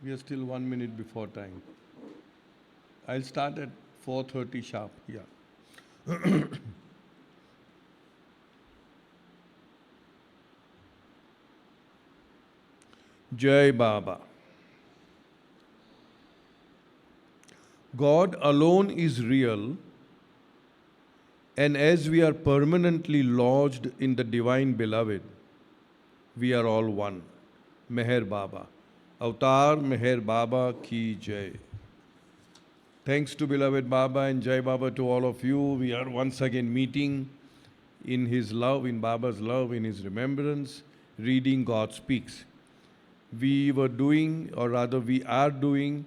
We are still 1 minute before time. I'll start at 4:30 sharp. Yeah. Jai Baba. God alone is real, and as we are permanently lodged in the Divine Beloved, we are all one. Meher Baba. Avatar Meher Baba ki Jai. Thanks to beloved Baba and Jai Baba to all of you. We are once again meeting in His love, in Baba's love, in His remembrance, reading God Speaks. We were doing, or rather we are doing,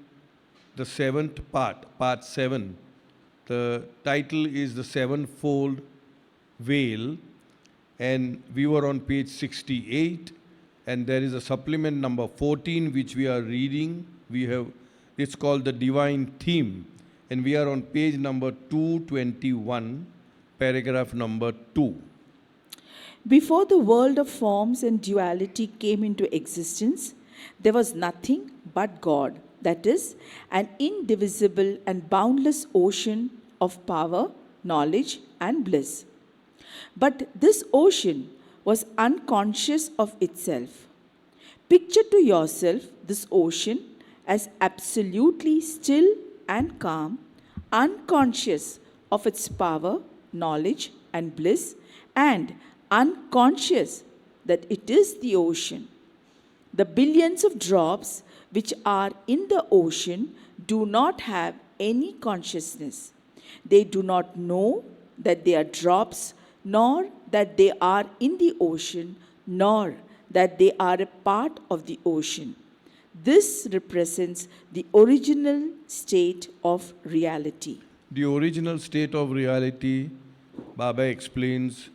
the seventh part 7. The title is The Sevenfold Veil, and we were on page 68, and there is a supplement number 14 which we are reading. It's called the Divine Theme, and we are on page number 221, paragraph number 2. Before the world of forms and duality came into existence, there was nothing but God, that is, an indivisible and boundless ocean of power, knowledge, and bliss. But this ocean was unconscious of itself. Picture to yourself this ocean as absolutely still and calm, unconscious of its power, knowledge, and bliss, and unconscious that it is the ocean. The billions of drops which are in the ocean do not have any consciousness. They do not know that they are drops, nor that they are in the ocean, nor that they are a part of the ocean. This represents the original state of reality. The original state of reality, Baba explains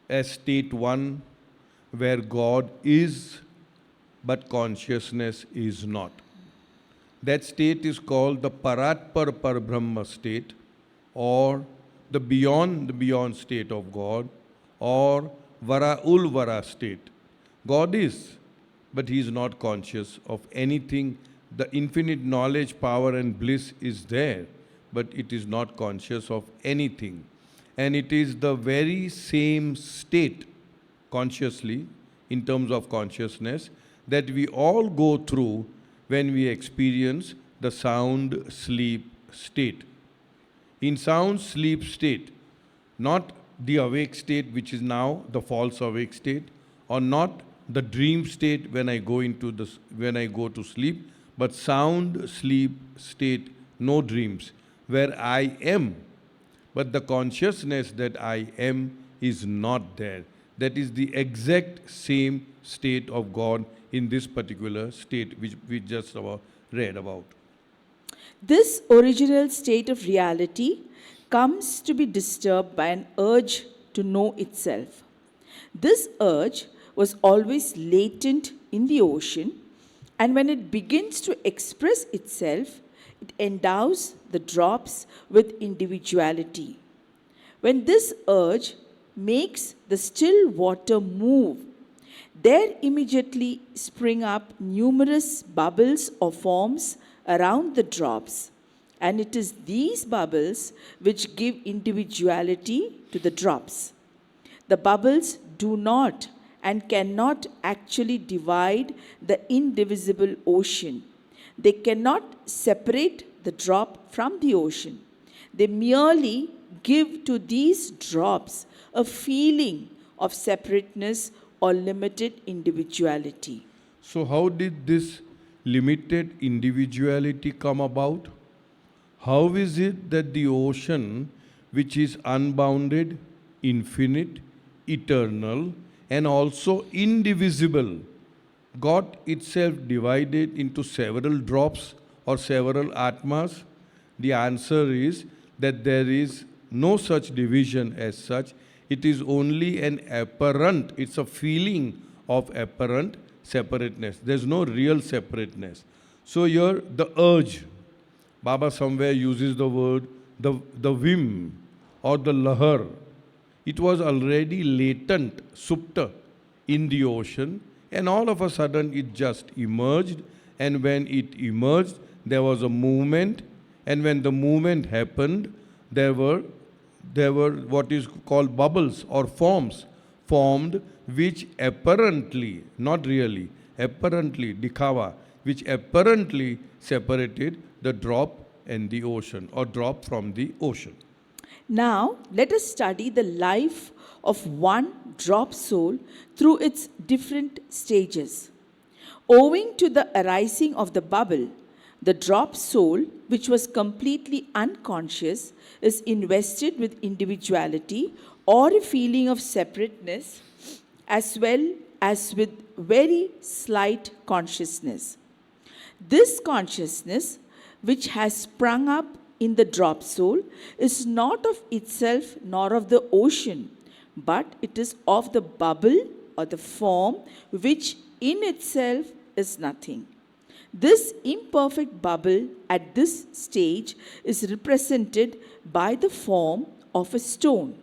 as state 1, where God is, but consciousness is not. That state is called the Paratpar Parbrahma state, or the beyond state of God, or Vara Vara state. God is, but He is not conscious of anything. The infinite knowledge, power, and bliss is there, but it is not conscious of anything. And it is the very same state, consciously, in terms of consciousness, that we all go through when we experience the sound sleep state. In sound sleep state, not the awake state, which is now the false awake state, or not the dream state when I go to sleep, but sound sleep state, no dreams, where I am, but the consciousness that I am is not there. That is the exact same state of God in this particular state which we just read about. This original state of reality comes to be disturbed by an urge to know itself. This urge was always latent in the ocean, and when it begins to express itself, it endows the drops with individuality. When this urge makes the still water move, there immediately spring up numerous bubbles or forms around the drops, and it is these bubbles which give individuality to the drops. The bubbles do not and cannot actually divide the indivisible ocean. They cannot separate the drop from the ocean. They merely give to these drops a feeling of separateness or limited individuality. So, how did this limited individuality come about? How is it that the ocean, which is unbounded, infinite, eternal, and also indivisible, got itself divided into several drops or several atmas? The answer is that there is no such division as such. It is only an apparent, it's a feeling of apparent separateness. There's no real separateness. So here the urge, Baba somewhere uses the word the whim or the lahar. It was already latent, supta, in the ocean, and all of a sudden it just emerged and when it emerged, there was a movement, and when the movement happened, there were what is called bubbles or forms formed, which apparently, not really, apparently, dikhawa, which apparently separated the drop and the ocean, or drop from the ocean. Now, let us study the life of one drop soul through its different stages. Owing to the arising of the bubble, the drop soul, which was completely unconscious, is invested with individuality or a feeling of separateness, as well as with very slight consciousness. This consciousness, which has sprung up in the drop soul, is not of itself nor of the ocean, but it is of the bubble or the form, which in itself is nothing. This imperfect bubble at this stage is represented by the form of a stone.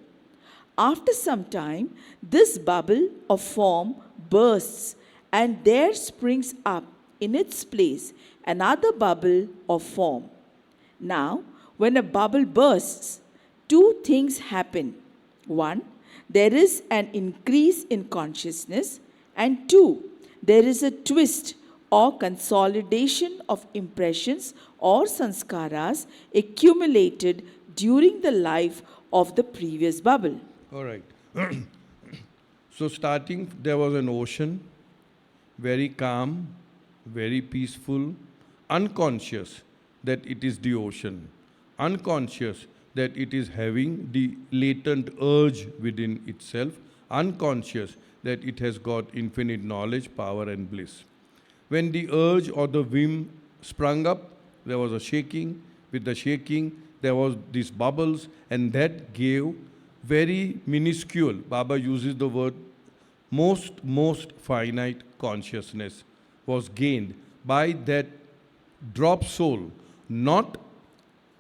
After some time, this bubble of form bursts, and there springs up in its place another bubble of form. Now, when a bubble bursts, two things happen. One, there is an increase in consciousness, and two, there is a twist or consolidation of impressions or sanskaras accumulated during the life of the previous bubble. All right. So, starting, there was an ocean, very calm, very peaceful, unconscious that it is the ocean, unconscious that it is having the latent urge within itself, unconscious that it has got infinite knowledge, power, and bliss. When the urge or the whim sprung up, there was a shaking. With the shaking, there was these bubbles, and that gave very minuscule, Baba uses the word most finite consciousness was gained by that drop soul. Not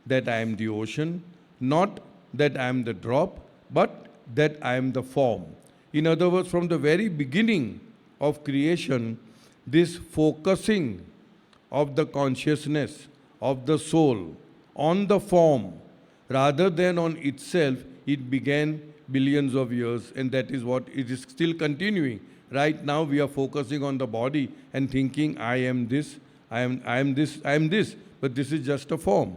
that I am the ocean, not that I am the drop, but that I am the form. In other words, from the very beginning of creation, this focusing of the consciousness of the soul on the form rather than on itself, it began billions of years, and that is what it is still continuing. Right now we are focusing on the body and thinking, I am this, I am this, I am this, but this is just a form,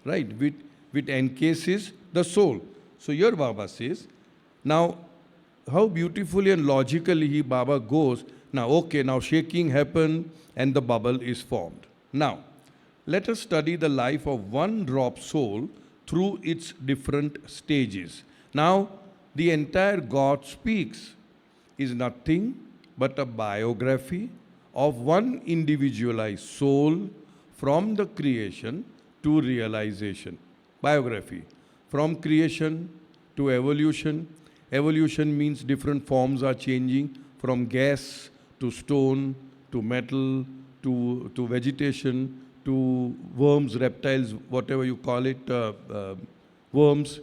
right? Which encases the soul. So here Baba says, now how beautifully and logically he Baba goes, now okay, now shaking happened and the bubble is formed. Now, let us study the life of one drop soul through its different stages. Now, the entire God Speaks is nothing but a biography of one individualized soul from the creation to realization. Biography. From creation to evolution. Evolution means different forms are changing from gas to stone to metal to vegetation to worms, reptiles, whatever you call it, worms,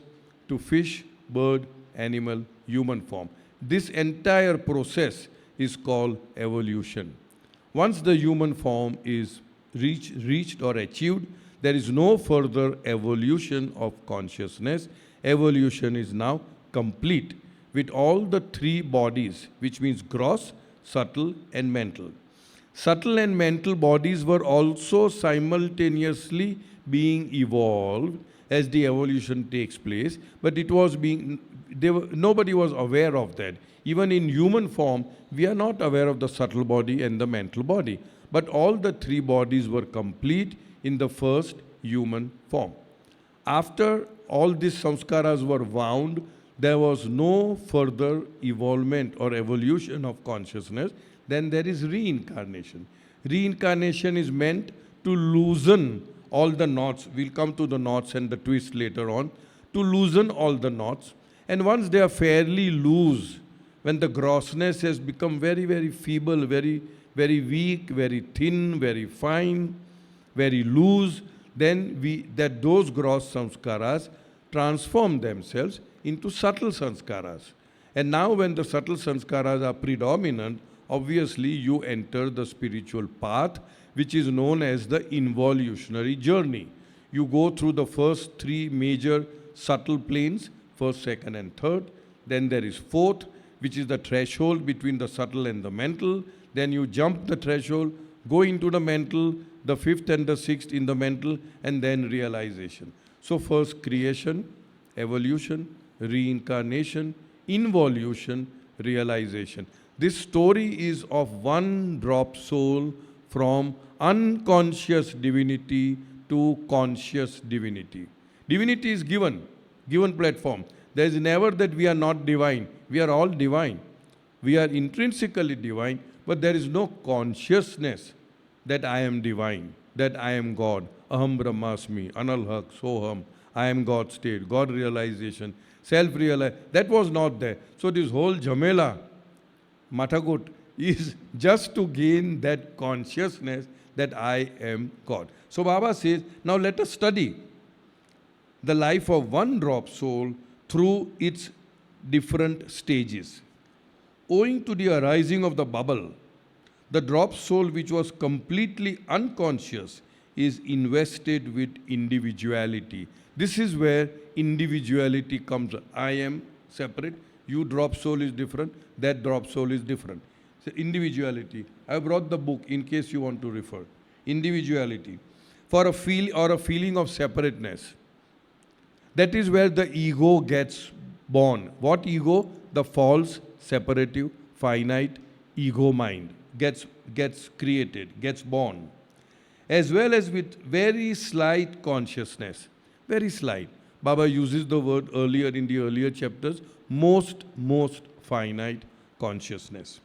to fish, bird, animal, human form. This entire process is called evolution. Once the human form is reached or achieved, there is no further evolution of consciousness. Evolution is now complete with all the three bodies, which means gross, subtle, and mental. Subtle and mental bodies were also simultaneously being evolved as the evolution takes place, but it was being, nobody was aware of that. Even in human form, we are not aware of the subtle body and the mental body. But all the three bodies were complete in the first human form. After all these samskaras were wound, there was no further evolvement or evolution of consciousness. Then there is reincarnation. Reincarnation is meant to loosen all the knots. We'll come to the knots and the twist later on. To loosen all the knots. And once they are fairly loose, when the grossness has become very, very feeble, very, very weak, very thin, very fine, very loose, then those gross samskaras transform themselves into subtle sanskaras. And now when the subtle sanskaras are predominant, obviously you enter the spiritual path which is known as the involutionary journey. You go through the first three major subtle planes, first, second, and third. Then there is fourth, which is the threshold between the subtle and the mental. Then you jump the threshold, go into the mental, the fifth and the sixth in the mental, and then realization. So first creation, evolution, reincarnation, involution, realization. This story is of one drop soul from unconscious divinity to conscious divinity. Divinity is given platform. There is never that we are not divine. We are all divine. We are intrinsically divine, but there is no consciousness that I am divine, that I am God. Aham Brahmasmi, Analhak, Soham, I am God state, God realization, self-realization. That was not there. So this whole Jamela, Matagut, is just to gain that consciousness that I am God. So Baba says, now let us study the life of one drop soul through its different stages. Owing to the arising of the bubble, the drop soul, which was completely unconscious, is invested with individuality. This is where individuality comes. I am separate, you drop soul is different, that drop soul is different. So individuality. I have brought the book in case you want to refer. Individuality. For a feeling of separateness. That is where the ego gets born. What ego? The false, separative, finite ego mind gets created, gets born. As well as with very slight consciousness. Very slight. Baba uses the word earlier in the earlier chapters, most finite consciousness.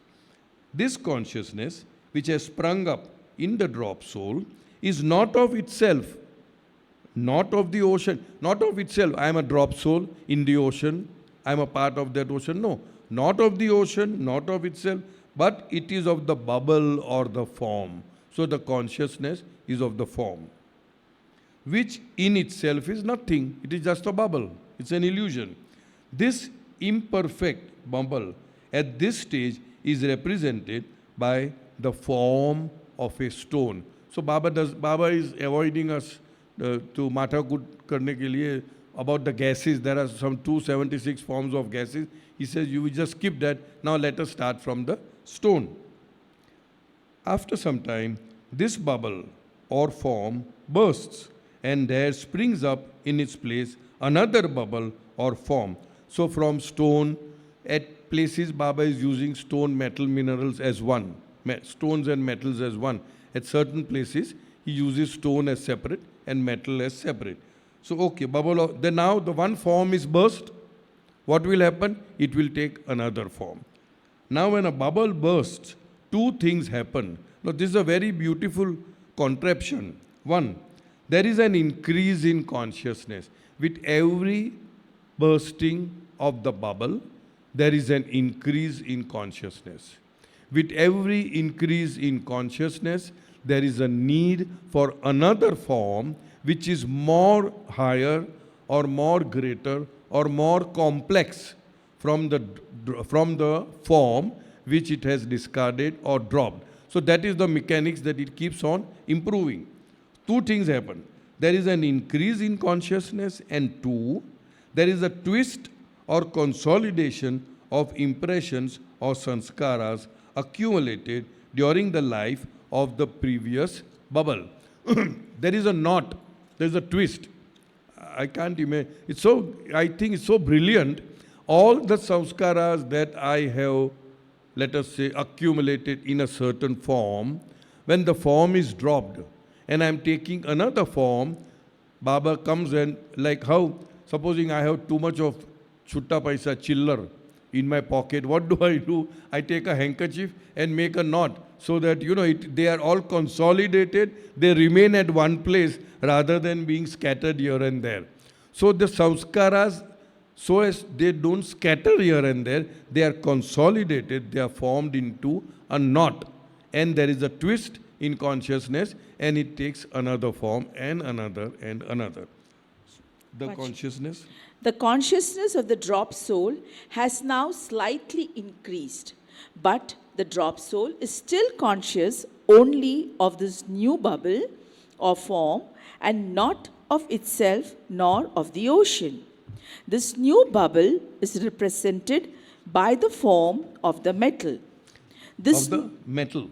This consciousness, which has sprung up in the drop soul, is not of itself, not of the ocean, not of itself. I am a drop soul in the ocean, I am a part of that ocean. No, not of the ocean, not of itself, but it is of the bubble or the form. So the consciousness is of the form, which in itself is nothing. It is just a bubble. It's an illusion. This imperfect bubble at this stage is represented by the form of a stone. So Baba is avoiding us to mata good karne ke liye about the gases. There are some 276 forms of gases. He says you will just skip that. Now let us start from the stone. After some time, this bubble or form bursts, and there springs up in its place another bubble or form. So from stone, at places Baba is using stone, metal, minerals as one. Stones and metals as one. At certain places, he uses stone as separate and metal as separate. So, okay, bubble. Then now the one form is burst. What will happen? It will take another form. Now when a bubble bursts, two things happen. Now this is a very beautiful contraption. One, there is an increase in consciousness. With every bursting of the bubble, there is an increase in consciousness. With every increase in consciousness, there is a need for another form which is more higher or more greater or more complex from the form which it has discarded or dropped. So that is the mechanics that it keeps on improving. Two things happen. There is an increase in consciousness, and two, there is a twist or consolidation of impressions or sanskaras accumulated during the life of the previous bubble. There is a knot, there is a twist. I can't imagine. I think it's so brilliant. All the samskaras that I have, let us say, accumulated in a certain form, when the form is dropped and I'm taking another form, Baba comes and, like how, supposing I have too much of chutta paisa chiller in my pocket, what do? I take a handkerchief and make a knot so that, they are all consolidated, they remain at one place rather than being scattered here and there. So the samskaras, so as they don't scatter here and there, they are consolidated, they are formed into a knot. And there is a twist in consciousness, and it takes another form and another and another. The consciousness? The consciousness of the drop soul has now slightly increased, but the drop soul is still conscious only of this new bubble or form and not of itself nor of the ocean. This new bubble is represented by the form of the metal. This Of the metal.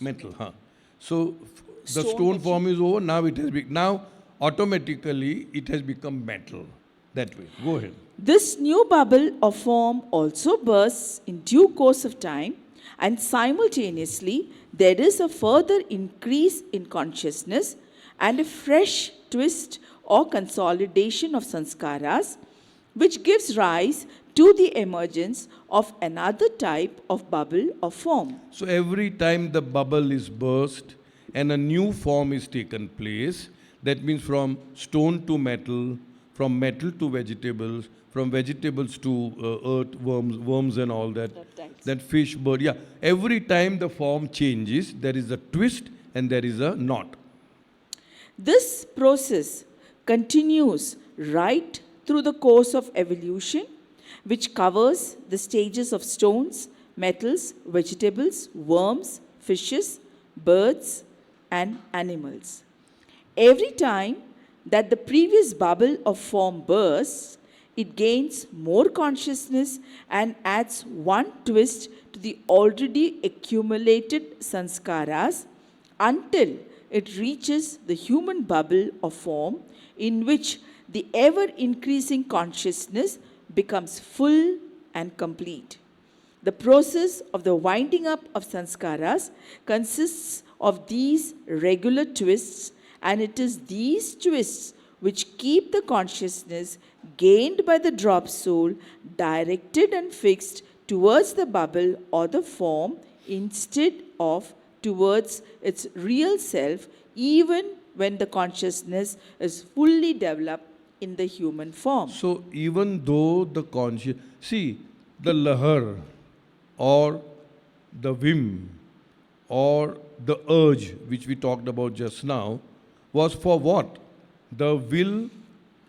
Metal, huh? So the stone stone which form is over, now it has now automatically it has become metal. That way. Go ahead. This new bubble or form also bursts in due course of time, and simultaneously there is a further increase in consciousness and a fresh twist or consolidation of sanskaras, which gives rise to the emergence of another type of bubble or form. So every time the bubble is burst and a new form is taken place, that means from stone to metal, from metal to vegetables, from vegetables to earth, worms and all that, Reptiles. that fish, bird, yeah. Every time the form changes, there is a twist and there is a knot. This process continues right through the course of evolution, which covers the stages of stones, metals, vegetables, worms, fishes, birds, and animals. Every time that the previous bubble of form bursts, it gains more consciousness and adds one twist to the already accumulated sanskaras until it reaches the human bubble of form, in which the ever increasing consciousness becomes full and complete. The process of the winding up of sanskaras consists of these regular twists, and it is these twists which keep the consciousness gained by the drop soul directed and fixed towards the bubble or the form instead of towards its real self, even when the consciousness is fully developed in the human form. So even though the conscious, see, the lahar or the whim or the urge which we talked about just now was for what? The will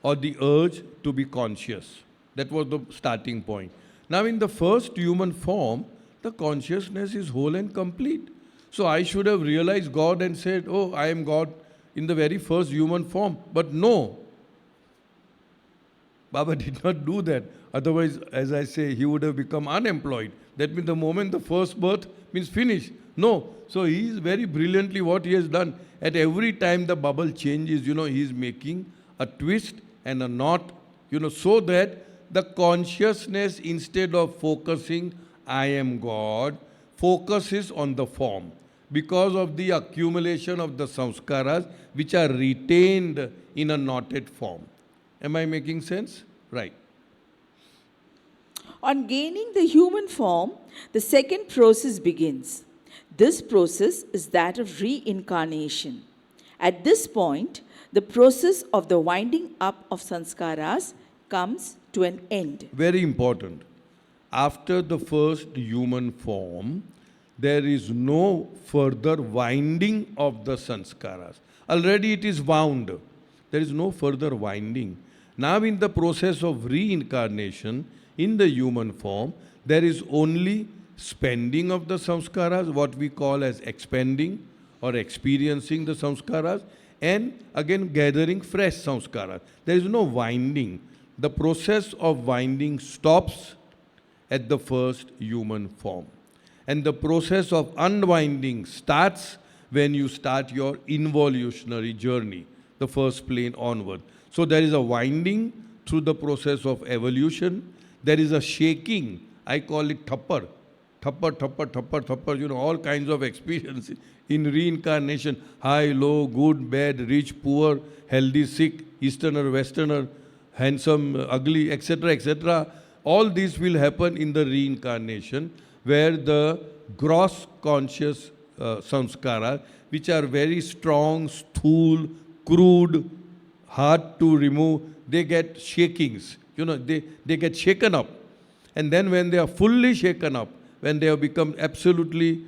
or the urge to be conscious. That was the starting point. Now in the first human form, the consciousness is whole and complete. So I should have realized God and said, oh, I am God in the very first human form. But no, Baba did not do that. Otherwise, as I say, he would have become unemployed. That means the moment the first birth means finished. No. So he is very brilliantly what he has done. At every time the bubble changes, he is making a twist and a knot, so that the consciousness, instead of focusing, I am God, focuses on the form. Because of the accumulation of the samskaras, which are retained in a knotted form. Am I making sense? Right. On gaining the human form, the second process begins. This process is that of reincarnation. At this point, the process of the winding up of sanskaras comes to an end. Very important. After the first human form, there is no further winding of the sanskaras. Already it is wound. There is no further winding. Now in the process of reincarnation, in the human form, there is only spending of the samskaras, what we call as expending or experiencing the samskaras, and again gathering fresh samskaras. There is no winding. The process of winding stops at the first human form. And the process of unwinding starts when you start your involutionary journey, the first plane onward. So there is a winding through the process of evolution. There is a shaking. I call it thapar. Thapar, thapar, thapar, thapar, all kinds of experiences in reincarnation. High, low, good, bad, rich, poor, healthy, sick, easterner, westerner, handsome, ugly, etc., etc. All these will happen in the reincarnation, where the gross conscious samskara, which are very strong, stool, crude, hard to remove, they get shakings. They get shaken up. And then when they are fully shaken up, when they have become absolutely,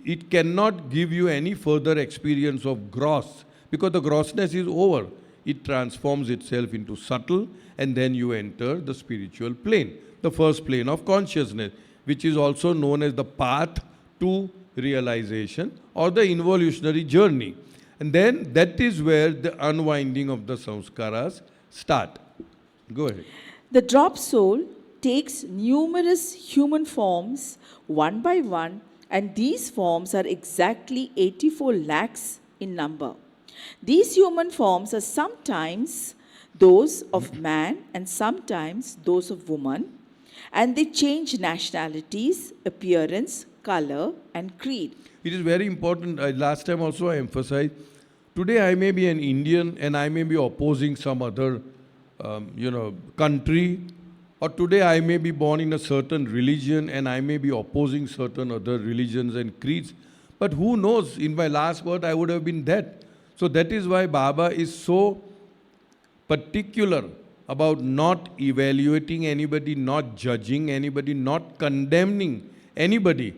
it cannot give you any further experience of gross, because the grossness is over. It transforms itself into subtle, and then you enter the spiritual plane, the first plane of consciousness, which is also known as the path to realization or the involutionary journey. And then that is where the unwinding of the samskaras start. Go ahead. The drop soul takes numerous human forms one by one, and these forms are exactly 84 lakhs in number. These human forms are sometimes those of man and sometimes those of woman, and they change nationalities, appearance, color, and creed. It is very important. Last time also I emphasized. Today I may be an Indian and I may be opposing some other, country. Or today I may be born in a certain religion and I may be opposing certain other religions and creeds. But who knows? In my last birth I would have been that. So that is why Baba is so particular about not evaluating anybody, not judging anybody, not condemning anybody,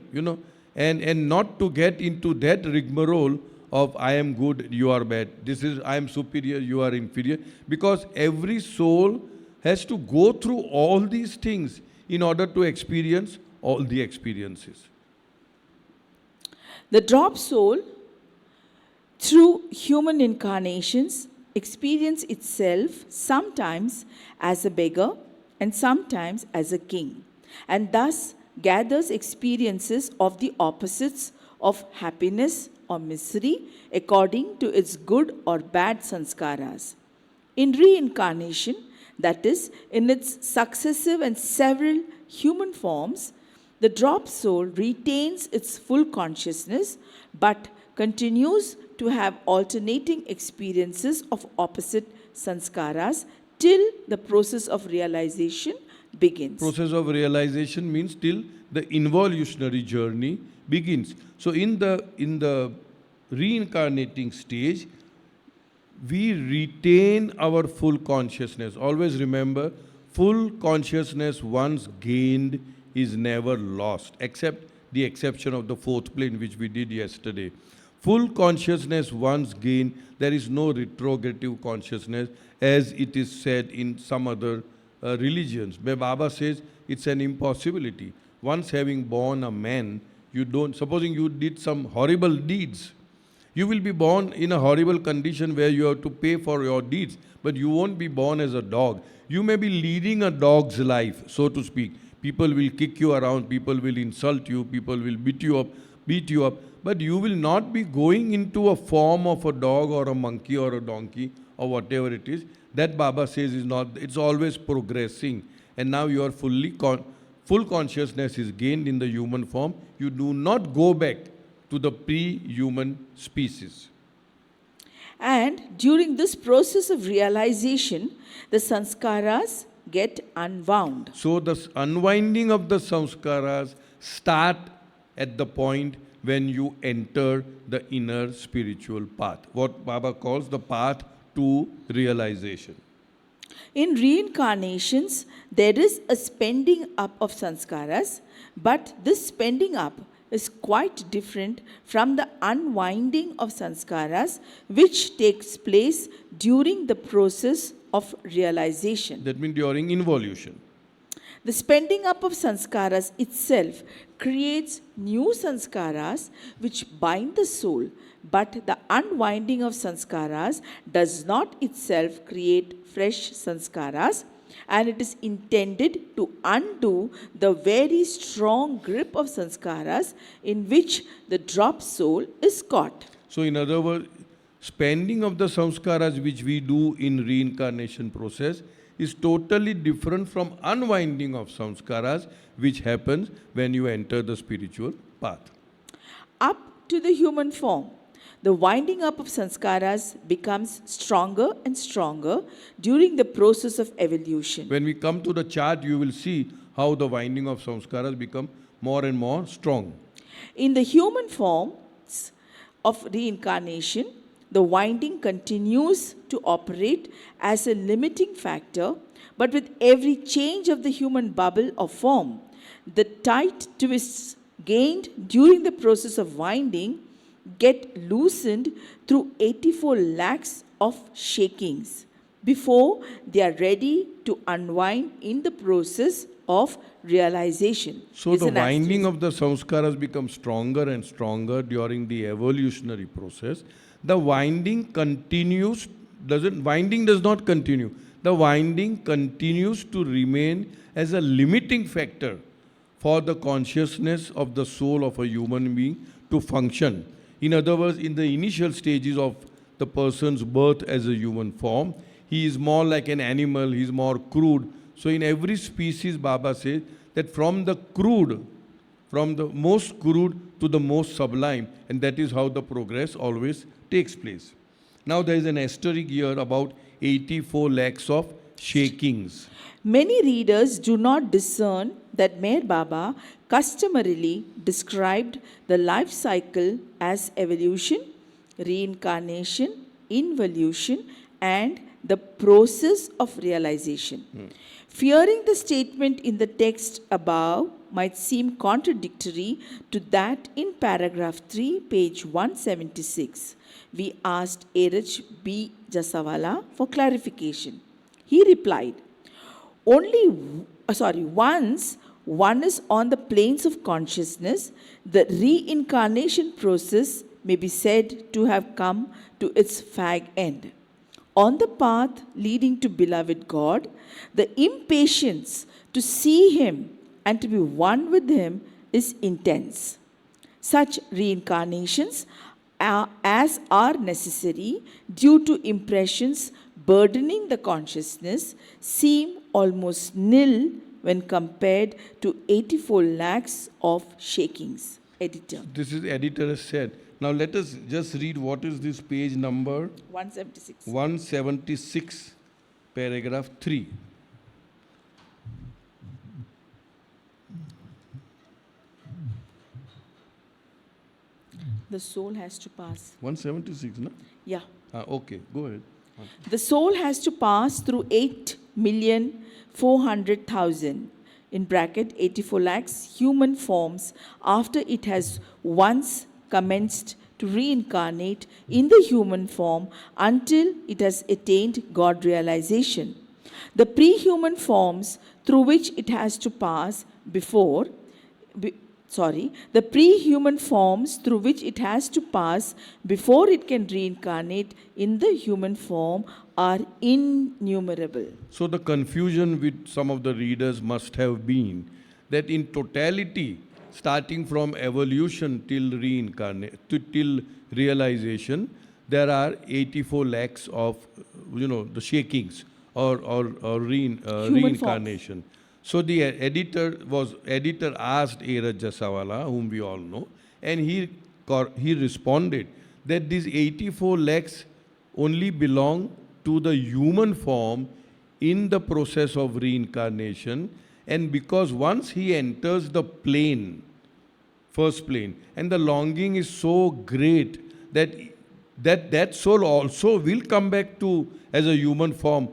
and not to get into that rigmarole of I am good, you are bad, this is I am superior, you are inferior, because every soul has to go through all these things in order to experience all the experiences. The drop soul, through human incarnations, experience itself sometimes as a beggar and sometimes as a king, and thus gathers experiences of the opposites of happiness or misery according to its good or bad sanskaras. In reincarnation, that is, in its successive and several human forms, the drop soul retains its full consciousness but continues to have alternating experiences of opposite sanskaras till the process of realization begins. Process of realization means till the involutionary journey begins. So in the reincarnating stage, we retain our full consciousness. Always remember, full consciousness once gained is never lost, except the exception of the fourth plane, which we did yesterday. Full consciousness once gained, there is no retrogressive consciousness, as it is said in some other religions, where Baba says it's an impossibility. Once having born a man, you don't, supposing you did some horrible deeds, you will be born in a horrible condition where you have to pay for your deeds, but you won't be born as a dog. You may be leading a dog's life, so to speak. People will kick you around, people will insult you, people will beat you up, but you will not be going into a form of a dog or a monkey or a donkey or whatever it is. That Baba says is not, it's always progressing. And now you are full consciousness is gained in the human form. You do not go back to the pre-human species. And during this process of realization, the sanskaras get unwound. So the unwinding of the samskaras start at the point when you enter the inner spiritual path, what Baba calls the path to realization. In reincarnations, there is a spending up of sanskaras, but this spending up is quite different from the unwinding of sanskaras, which takes place during the process of realization. That means during involution. The spending up of sanskaras itself creates new sanskaras which bind the soul, but the unwinding of sanskaras does not itself create fresh sanskaras, and it is intended to undo the very strong grip of sanskaras in which the drop soul is caught. So in other words, spending of the samskaras which we do in reincarnation process is totally different from unwinding of samskaras which happens when you enter the spiritual path. Up to the human form, the winding up of sanskaras becomes stronger and stronger during the process of evolution. When we come to the chart, you will see how the winding of samskaras become more and more strong. In the human forms of reincarnation, the winding continues to operate as a limiting factor, but with every change of the human bubble or form, the tight twists gained during the process of winding get loosened through 84 lakhs of shakings. before they are ready to unwind in the process of realization. So Is the an winding asterisk. of the samskaras becomes stronger and stronger during the evolutionary process. The winding continues, winding does not continue. The winding continues to remain as a limiting factor for the consciousness of the soul of a human being to function. In other words, in the initial stages of the person's birth as a human form, he is more like an animal, he is more crude. So, in every species, Baba says that from the crude, from the most crude to the most sublime, and that is how the progress always takes place. Now, there is an asterisk here about 84 lakhs of shakings. Many readers do not discern that Meher Baba customarily described the life cycle as evolution, reincarnation, involution, and the process of realization. Fearing the statement in the text above might seem contradictory to that in paragraph 3, page 176. We asked Erich B. Jasawala for clarification. He replied, once one is on the planes of consciousness, the reincarnation process may be said to have come to its fag end. On the path leading to beloved God, the impatience to see Him and to be one with Him is intense. Such reincarnations as are necessary due to impressions burdening the consciousness seem almost nil when compared to 84 lakhs of shakings. Editor. This is editor has said. Now let us just read what is this page number 176. 176, paragraph 3. The soul has to pass. 176, no? Yeah. Okay, go ahead. The soul has to pass through 8,400,000 in bracket 84 lakhs human forms after it has once commenced to reincarnate in the human form until it has attained God realization. The pre-human forms through which it has to pass the pre-human forms through which it has to pass before it can reincarnate in the human form are innumerable. So the confusion with some of the readers must have been that in totality, starting from evolution till till realization, there are 84 lakhs of, the shakings or reincarnation. So the editor asked Eraj Jasawala, whom we all know, and he responded that these 84 lakhs only belong to the human form in the process of reincarnation, and because once he enters the plane, first plane, and the longing is so great that soul also will come back to as a human form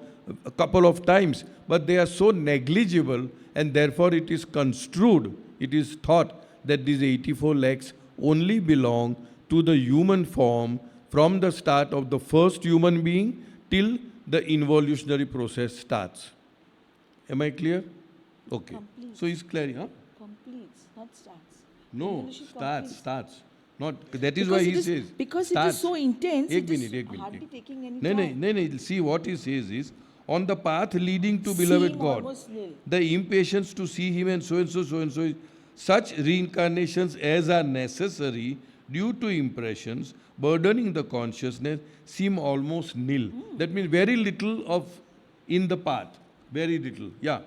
a couple of times, but they are so negligible, and therefore it is construed, it is thought that these 84 lakhs only belong to the human form from the start of the first human being till the involutionary process starts. Am I clear? Okay. Completes. So it's clear, huh? Completes, not starts. No, Involution completes. starts. Not, that is why he says. Because starts. it is so intense, Ek it minute, is ek minute. hardly taking any No, time. no. See what he says is, on the path leading to beloved Seem God, almost nil. the impatience to see Him and so, such reincarnations as are necessary due to impressions burdening the consciousness seem almost nil. That means very little of in the path. Very little. Yeah.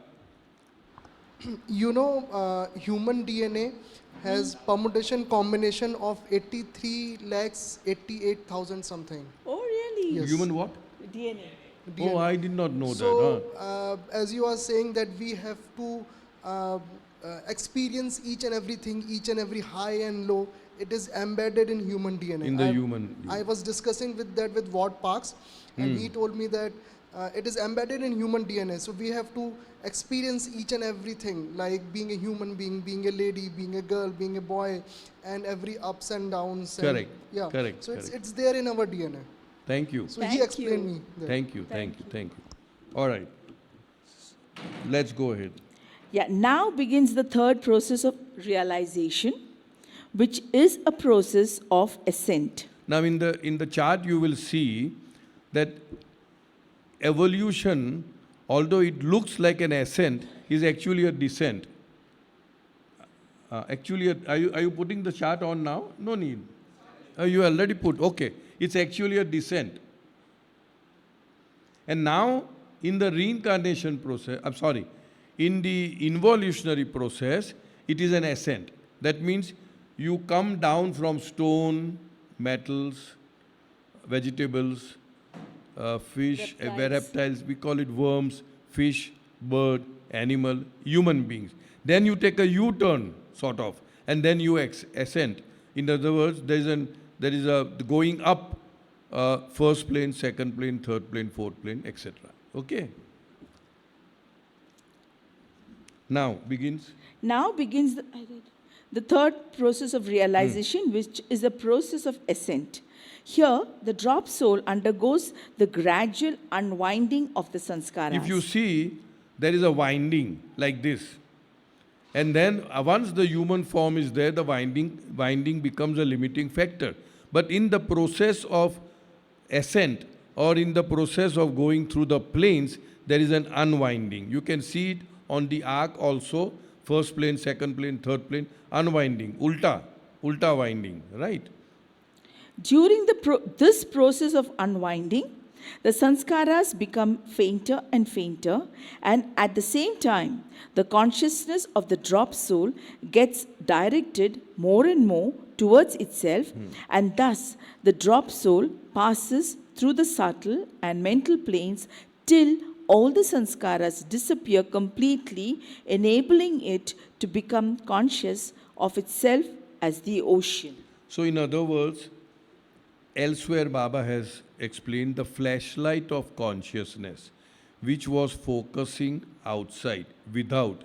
Human DNA has permutation combination of 83 lakhs 88,000 something. Oh, really? Yes. Human what? DNA. Oh, I did not know So, that. as you are saying that we have to experience each and everything, each and every high and low, it is embedded in human DNA. In the human. I was discussing with Ward Parks, and he told me that it is embedded in human DNA. So we have to experience each and everything, like being a human being, being a lady, being a girl, being a boy, and every ups and downs. Correct. Yeah. Correct. So correct. it's there in our DNA. Thank you. So Thank he explained you. me that. Thank you. All right. Let's go ahead. Yeah, now begins the third process of realization, which is a process of ascent. Now in the chart you will see that evolution, although it looks like an ascent, is actually a descent. Are you putting the chart on now? No need. You already put. Okay. It's actually a descent. And now, in the reincarnation process, I'm sorry, in the involutionary process, it is an ascent. That means you come down from stone, metals, vegetables, fish, reptiles, we call it worms, fish, bird, animal, human beings. Then you take a U-turn, sort of, and then you ascend. In other words, there is a going up, first plane, second plane, third plane, fourth plane, etc. Okay? Now begins. Now begins the third process of realization, which is the process of ascent. Here, the drop soul undergoes the gradual unwinding of the sanskaras. If you see, there is a winding like this. And then once the human form is there, the winding becomes a limiting factor. But in the process of ascent or in the process of going through the planes, there is an unwinding. You can see it on the arc also, first plane, second plane, third plane, unwinding, ulta winding, right? During this process of unwinding, the sanskaras become fainter and fainter, and at the same time, the consciousness of the drop soul gets directed more and more towards itself, and thus the drop soul passes through the subtle and mental planes till all the sanskaras disappear completely, enabling it to become conscious of itself as the ocean. So, in other words, elsewhere Baba has explained the flashlight of consciousness, which was focusing outside, without,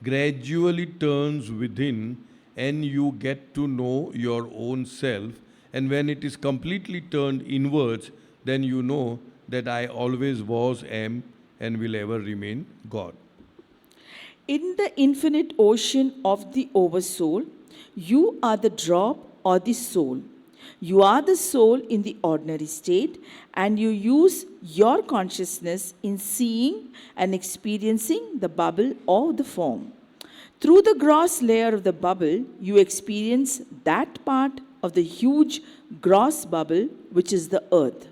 gradually turns within, and you get to know your own self. And when it is completely turned inwards, then you know that I always was, am, and will ever remain God. In the infinite ocean of the oversoul, you are the drop or the soul. You are the soul in the ordinary state, and you use your consciousness in seeing and experiencing the bubble or the form. Through the gross layer of the bubble, you experience that part of the huge gross bubble which is the earth.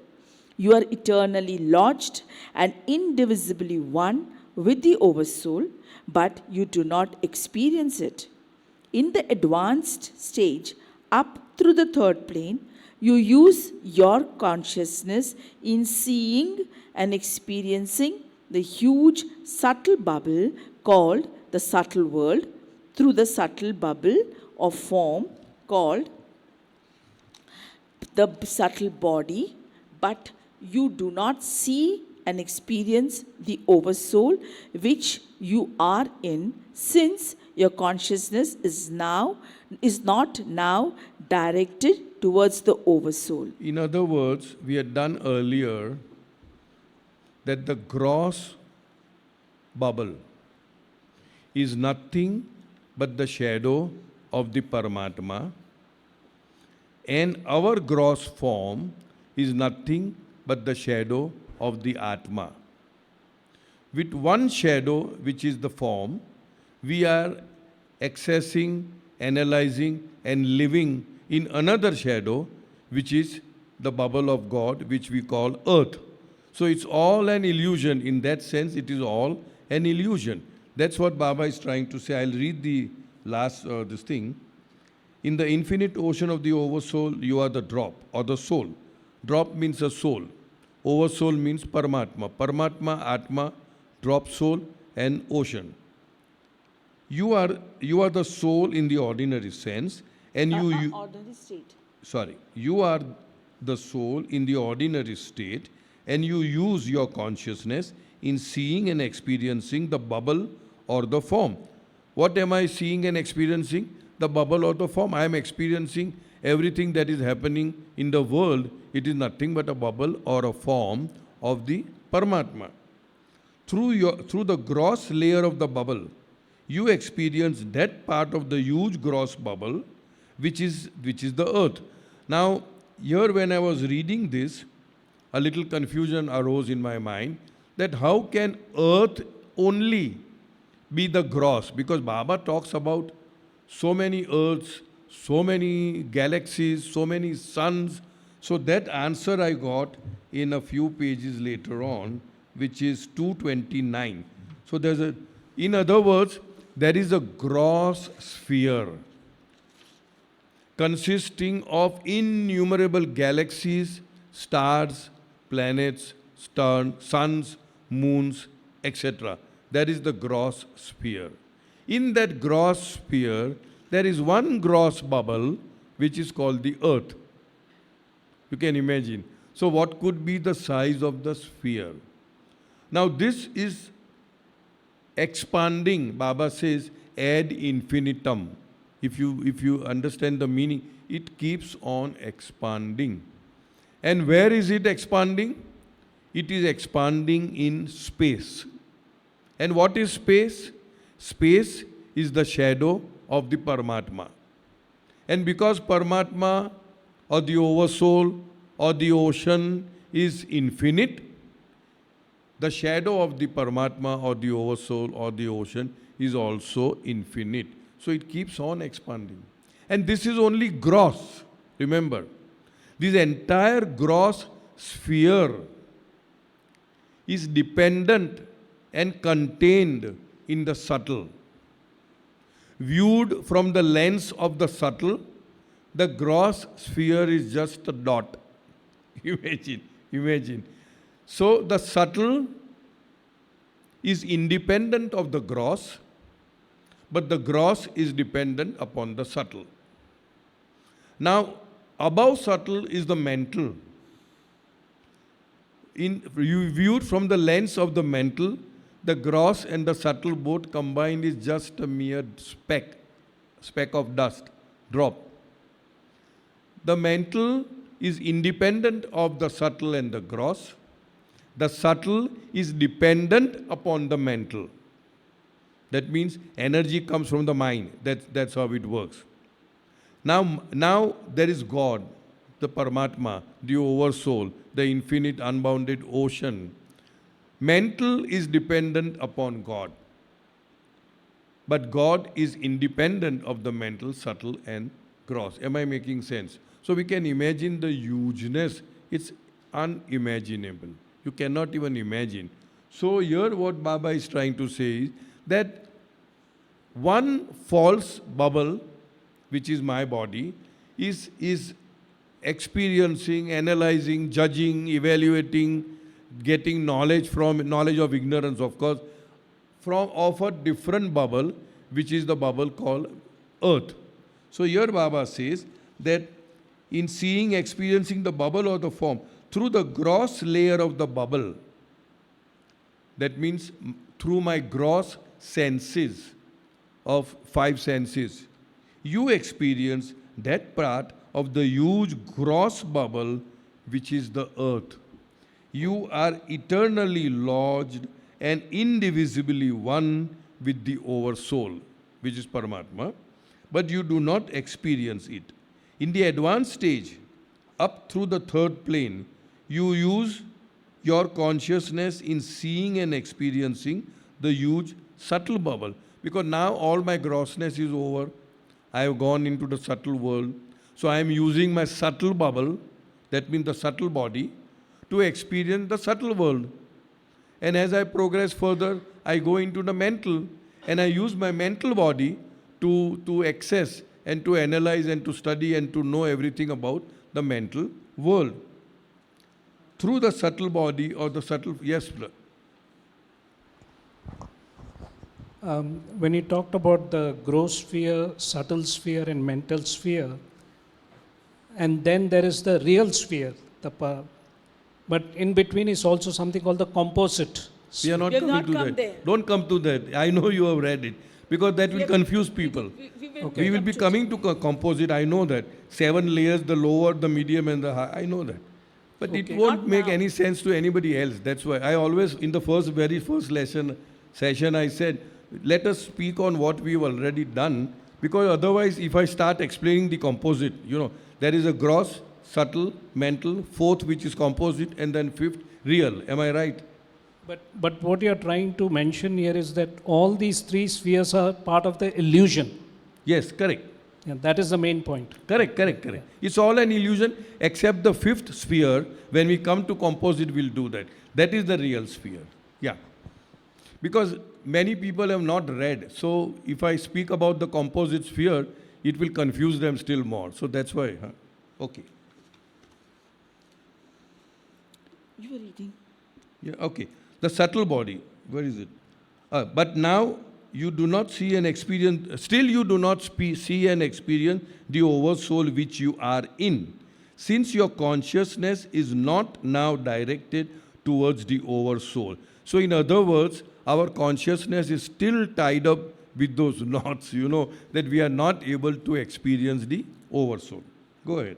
You are eternally lodged and indivisibly one with the oversoul, but you do not experience it. In the advanced stage, up through the third plane, you use your consciousness in seeing and experiencing the huge subtle bubble called the subtle world through the subtle bubble of form called the subtle body, but you do not see and experience the oversoul which you are in, since your consciousness is not now directed towards the oversoul. In other words, we had done earlier that the gross bubble is nothing but the shadow of the Paramatma, and our gross form is nothing but the shadow of the Atma. With one shadow, which is the form, we are accessing, analyzing, and living in another shadow, which is the bubble of God, which we call earth. So it's all an illusion. In that sense, it is all an illusion. That's what Baba is trying to say. I'll read the last this thing. In the infinite ocean of the oversoul, you are the drop or the soul. Drop means a soul. Oversoul means Paramatma. Paramatma, Atma, drop soul, and ocean. You are the soul in the ordinary sense, and Ordinary state. you are the soul in the ordinary state, and you use your consciousness in seeing and experiencing the bubble or the form. What am I seeing and experiencing? The bubble or the form. I am experiencing everything that is happening in the world, it is nothing but a bubble or a form of the Paramatma. Through the gross layer of the bubble, you experience that part of the huge gross bubble, which is the earth. Now, here when I was reading this, a little confusion arose in my mind that how can earth only be the gross? Because Baba talks about so many earths, so many galaxies, so many suns. So that answer I got in a few pages later on, which is 229. So in other words, there is a gross sphere consisting of innumerable galaxies, stars, planets, suns, moons, etc. That is the gross sphere. In that gross sphere, there is one gross bubble which is called the earth. You can imagine. So what could be the size of the sphere? Now this is expanding. Baba says ad infinitum. If you understand the meaning, it keeps on expanding. And where is it expanding? It is expanding in space. And what is space? Space is the shadow of the Paramatma. And because Paramatma or the Oversoul or the ocean is infinite, the shadow of the Paramatma or the Oversoul or the ocean is also infinite. So it keeps on expanding. And this is only gross. Remember, this entire gross sphere is dependent and contained in the subtle. Viewed from the lens of the subtle, the gross sphere is just a dot. Imagine. So the subtle is independent of the gross, but the gross is dependent upon the subtle. Now, above subtle is the mental. Viewed from the lens of the mental, the gross and the subtle both combined is just a mere speck of dust, drop. The mental is independent of the subtle and the gross. The subtle is dependent upon the mental. That means energy comes from the mind. That's how it works. Now there is God, the Paramatma, the Oversoul, the infinite unbounded ocean. Mental is dependent upon God. But God is independent of the mental, subtle and gross. Am I making sense? So we can imagine the hugeness. It's unimaginable. You cannot even imagine. So here what Baba is trying to say is that one false bubble, which is my body, is experiencing, analyzing, judging, evaluating, getting knowledge of ignorance, of course, of a different bubble, which is the bubble called earth. So here Baba says that in seeing, experiencing the bubble or the form, through the gross layer of the bubble, that means through my gross senses of 5 senses, you experience that part of the huge gross bubble which is the earth. You are eternally lodged and indivisibly one with the Oversoul, which is Paramatma, but you do not experience it. In the advanced stage, up through the third plane, you use your consciousness in seeing and experiencing the huge subtle bubble. Because now all my grossness is over. I have gone into the subtle world. So I am using my subtle bubble, that means the subtle body, to experience the subtle world. And as I progress further, I go into the mental, and I use my mental body to access and to analyze and to study and to know everything about the mental world. Through the subtle body or the subtle... Yes, when he talked about the gross sphere, subtle sphere, and mental sphere, and then there is the real sphere, but in between is also something called the composite. We are not We have coming not to come that. there. Don't come to that. I know you have read it. because that will confuse people. We will be coming to composite, I know that. 7 layers, the lower, the medium and the high, I know that. But it won't Not make now. any sense to anybody else. That's why I always, in the very first session, I said, let us speak on what we've already done, because otherwise, if I start explaining the composite, there is a gross, subtle, mental, fourth, which is composite, and then fifth, real. Am I right? But what you're trying to mention here is that all these three spheres are part of the illusion. Yes, correct. And that is the main point. Correct. It's all an illusion except the fifth sphere. When we come to composite, we'll do that. That is the real sphere. Yeah. Because many people have not read. So if I speak about the composite sphere, it will confuse them still more. So that's why. Okay. You were reading. Yeah, okay. The subtle body. Where is it? But now you do not see and experience, still you do not see and experience the oversoul which you are in, since your consciousness is not now directed towards the oversoul. So in other words, our consciousness is still tied up with those knots, that we are not able to experience the oversoul. Go ahead.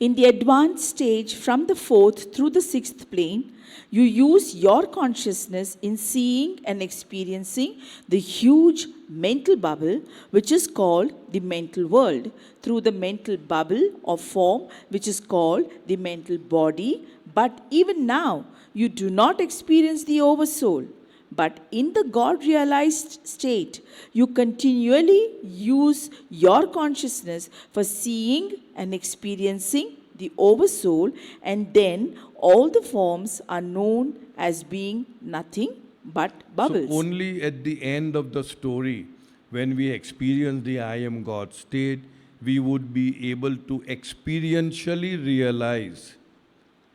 In the advanced stage, from the fourth through the sixth plane, you use your consciousness in seeing and experiencing the huge mental bubble, which is called the mental world, through the mental bubble of form, which is called the mental body. But even now, you do not experience the oversoul. But in the God realized state, you continually use your consciousness for seeing and experiencing the oversoul, and then all the forms are known as being nothing but bubbles. So only at the end of the story, when we experience the I am God state, we would be able to experientially realize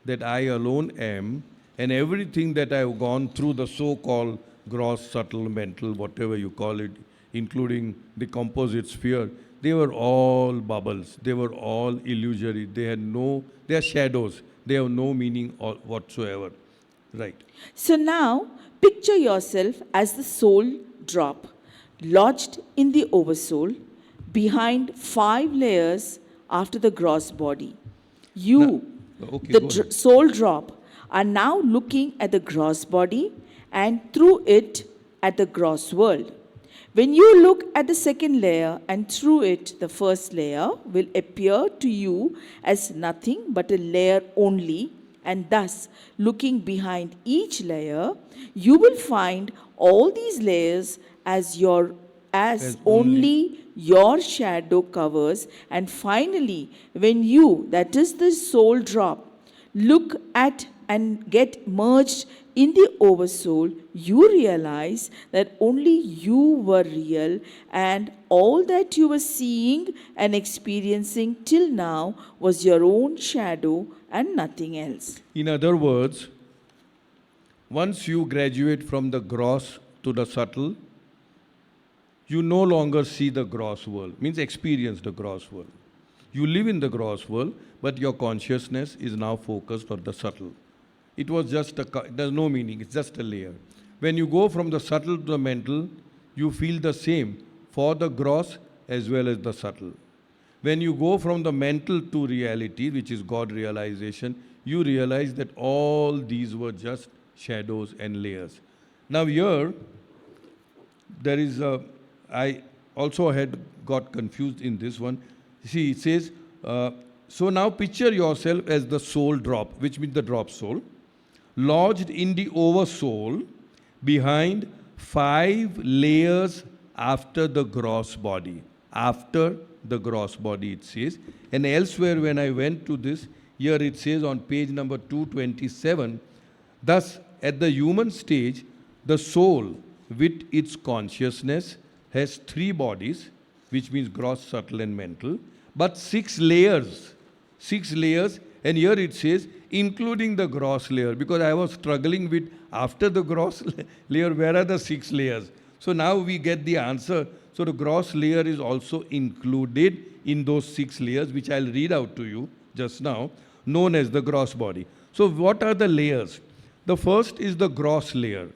that I alone am, and everything that I have gone through, the so-called gross, subtle, mental, whatever you call it, including the composite sphere, they were all bubbles. They were all illusory. They are shadows. They have no meaning whatsoever. Right. So now, picture yourself as the soul drop, lodged in the oversoul, behind 5 layers after the gross body. You, the soul drop, are now looking at the gross body and through it at the gross world. When you look at the second layer and through it the first layer will appear to you as nothing but a layer only, and thus looking behind each layer you will find all these layers as only your shadow covers. And finally, when you, that is the soul drop, look at and get merged in the oversoul, you realize that only you were real, and all that you were seeing and experiencing till now was your own shadow and nothing else. In other words, once you graduate from the gross to the subtle, you no longer see the gross world, means experience the gross world. You live in the gross world, but your consciousness is now focused on the subtle. It was just there's no meaning, it's just a layer. When you go from the subtle to the mental, you feel the same for the gross as well as the subtle. When you go from the mental to reality, which is God realization, you realize that all these were just shadows and layers. Now here, there is I also had got confused in this one. See, it says, so now picture yourself as the soul drop, which means the drop soul, lodged in the oversoul behind 5 layers after the gross body. After the gross body, it says. And elsewhere, when I went to this, here it says on page number 227, thus, at the human stage, the soul with its consciousness has 3 bodies, which means gross, subtle, and mental, but 6 layers. 6 layers, and here it says, including the gross layer, because I was struggling with after the gross layer, where are the 6 layers? So now we get the answer. So the gross layer is also included in those 6 layers, which I'll read out to you just now, known as the gross body. So what are the layers? The first is the gross layer,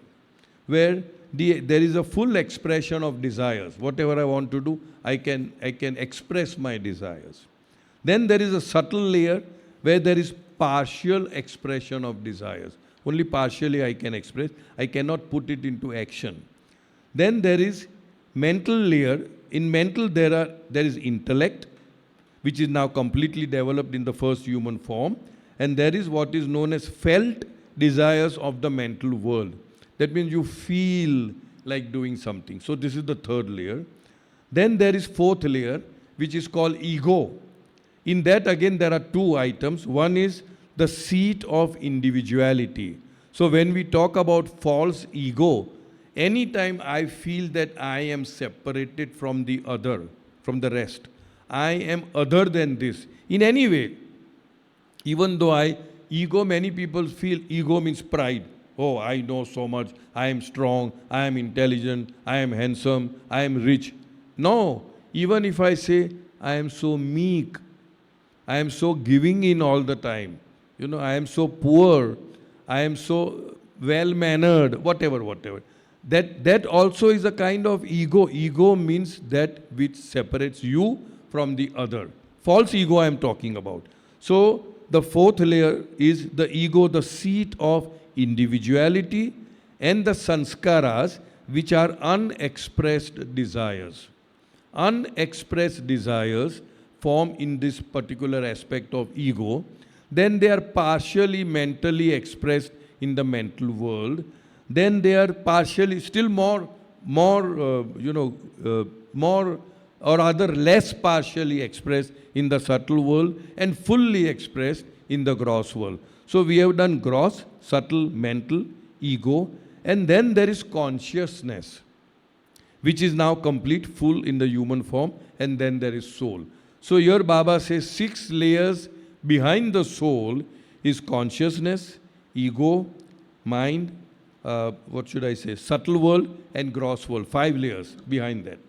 where there is a full expression of desires. Whatever I want to do, I can express my desires. Then there is a subtle layer where there is partial expression of desires. Only partially I can express. I cannot put it into action. Then there is mental layer. In mental there is intellect, which is now completely developed in the first human form, and there is what is known as felt desires of the mental world. That means you feel like doing something. So this is the third layer. Then there is fourth layer, which is called ego. In that again there are two items. One is the seat of individuality. So when we talk about false ego, anytime I feel that I am separated from the other, from the rest, I am other than this, in any way, even though ego, many people feel ego means pride. Oh, I know so much, I am strong, I am intelligent, I am handsome, I am rich. No, even if I say I am so meek, I am so giving in all the time, I am so poor, I am so well-mannered, whatever. That also is a kind of ego. Ego means that which separates you from the other. False ego I am talking about. So the fourth layer is the ego, the seat of individuality, and the sanskaras, which are unexpressed desires. Unexpressed desires form in this particular aspect of ego. Then they are partially mentally expressed in the mental world. Then they are partially, still more or rather less partially expressed in the subtle world, and fully expressed in the gross world. So we have done gross, subtle, mental, ego, and then there is consciousness, which is now complete, full in the human form, and then there is soul. So here Baba says 6 layers behind the soul is consciousness, ego, mind, subtle world and gross world. 5 layers behind that.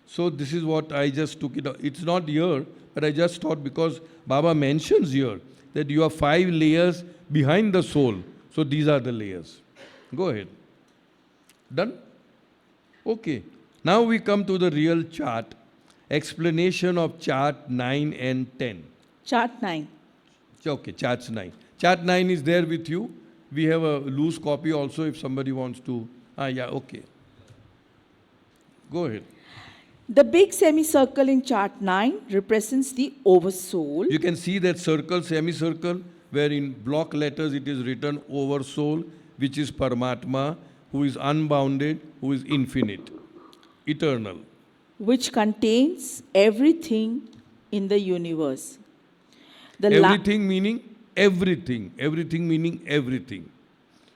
So this is what I just took it out. It's not here, but I just thought because Baba mentions here that you have 5 layers behind the soul. So these are the layers. Go ahead. Done? Okay. Now we come to the real chart. Explanation of chart 9 and 10. Chart 9. Okay, chart 9. Chart 9 is there with you. We have a loose copy also if somebody wants to. Okay. Go ahead. The big semicircle in chart 9 represents the oversoul. You can see that circle, semicircle, where in block letters it is written oversoul, which is Paramatma, who is unbounded, who is infinite, eternal. Which contains everything in the universe. Everything meaning everything. Everything meaning everything.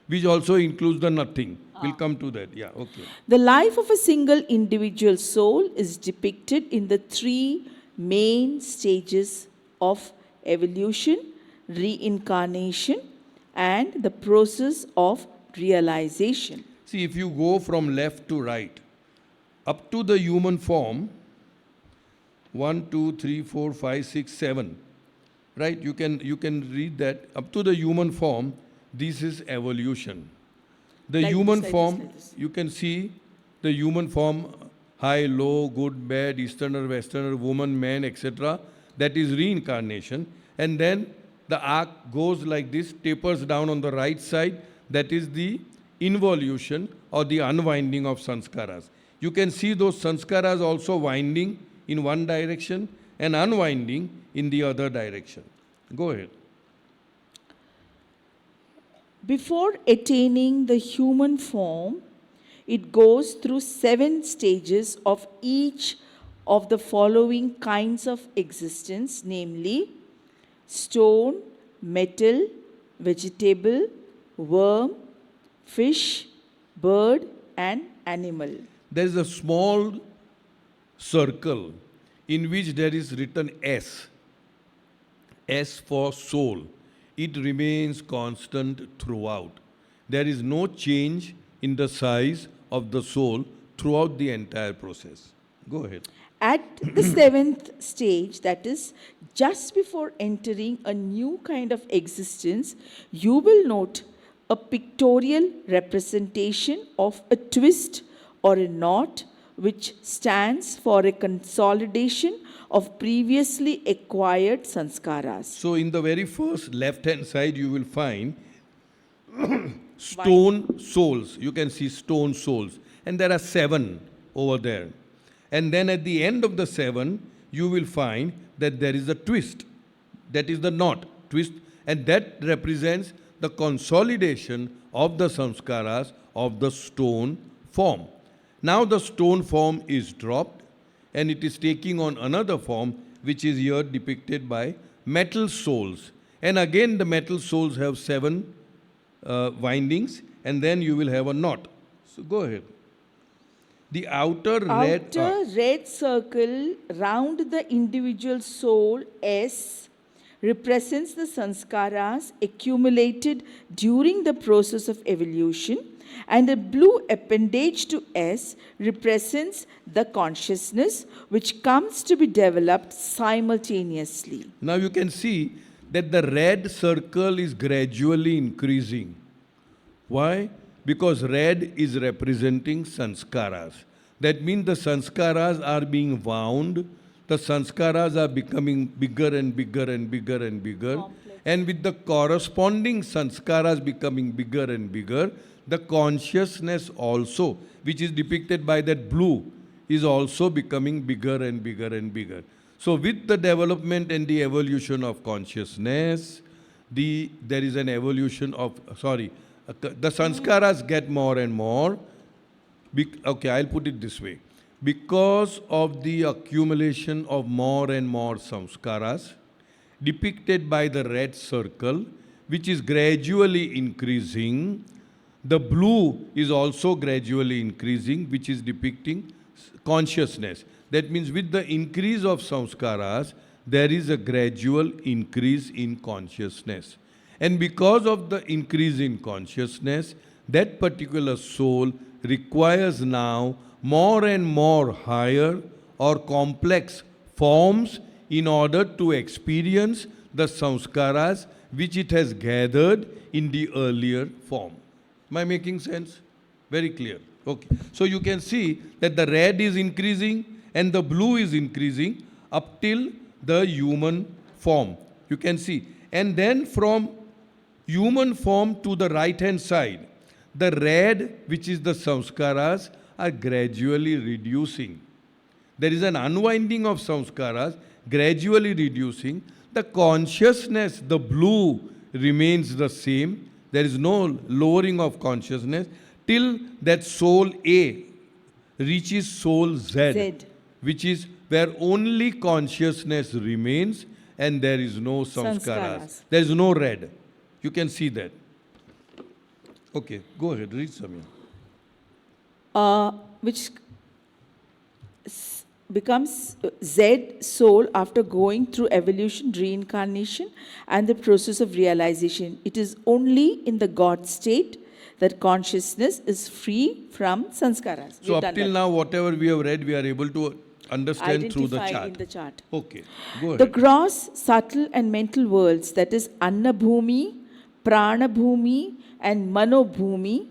Which also includes the nothing. We'll come to that. Yeah, okay. The life of a single individual soul is depicted in the 3 main stages of evolution, reincarnation, and the process of realization. See, if you go from left to right, up to the human form, 1, 2, 3, 4, 5, 6, 7, right? You can read that. Up to the human form, this is evolution. The Like human this, form, like this. you can see the human form, high, low, good, bad, easterner, westerner, woman, man, etc. That is reincarnation. And then the arc goes like this, tapers down on the right side. That is the involution or the unwinding of sanskaras. You can see those sanskaras also winding in one direction and unwinding in the other direction. Go ahead. Before attaining the human form, it goes through 7 stages of each of the following kinds of existence, namely stone, metal, vegetable, worm, fish, bird, and animal. There is a small circle in which there is written S. S for soul. It remains constant throughout. There is no change in the size of the soul throughout the entire process. Go ahead. At the 7th stage, that is just before entering a new kind of existence, you will note a pictorial representation of a twist or a knot which stands for a consolidation of previously acquired sanskaras. So in the very first left hand side you will find stone souls. You can see stone souls. And there are 7 over there. And then at the end of the 7, you will find that there is a twist. That is the knot, twist. And that represents the consolidation of the samskaras of the stone form. Now the stone form is dropped and it is taking on another form which is here depicted by metal souls. And again the metal souls have 7 windings and then you will have a knot. So go ahead. The outer red circle round the individual soul S represents the sanskaras accumulated during the process of evolution, and a blue appendage to S represents the consciousness which comes to be developed simultaneously. Now you can see that the red circle is gradually increasing. Why? Because red is representing sanskaras. That means the sanskaras are being wound, the sanskaras are becoming bigger and bigger and bigger and bigger. Complex. And with the corresponding sanskaras becoming bigger and bigger, the consciousness also, which is depicted by that blue, is also becoming bigger and bigger and bigger. So with the development and the evolution of consciousness, there is an evolution of, the sanskaras get more and more. Okay, I'll put it this way. Because of the accumulation of more and more samskaras, depicted by the red circle, which is gradually increasing, the blue is also gradually increasing, which is depicting consciousness. That means with the increase of samskaras, there is a gradual increase in consciousness. And because of the increase in consciousness, that particular soul requires now more and more higher or complex forms in order to experience the samskaras which it has gathered in the earlier form. Am I making sense? Very clear. Okay. So you can see that the red is increasing and the blue is increasing up till the human form. You can see. And then from human form to the right hand side, the red, which is the samskaras, are gradually reducing. There is an unwinding of samskaras, gradually reducing. The consciousness, the blue, remains the same. There is no lowering of consciousness till that soul A reaches soul Z, which is where only consciousness remains and there is no samskaras. There is no red. You can see that. Okay, go ahead, read Samya. Which becomes Z soul after going through evolution, reincarnation, and the process of realization. It is only in the God state that consciousness is free from sanskaras. So up till now, whatever we have read, we are able to understand through the chart. In the chart. Okay, go ahead. The gross, subtle, and mental worlds, that is Annabhumi, Pranabhumi, and Manobhumi,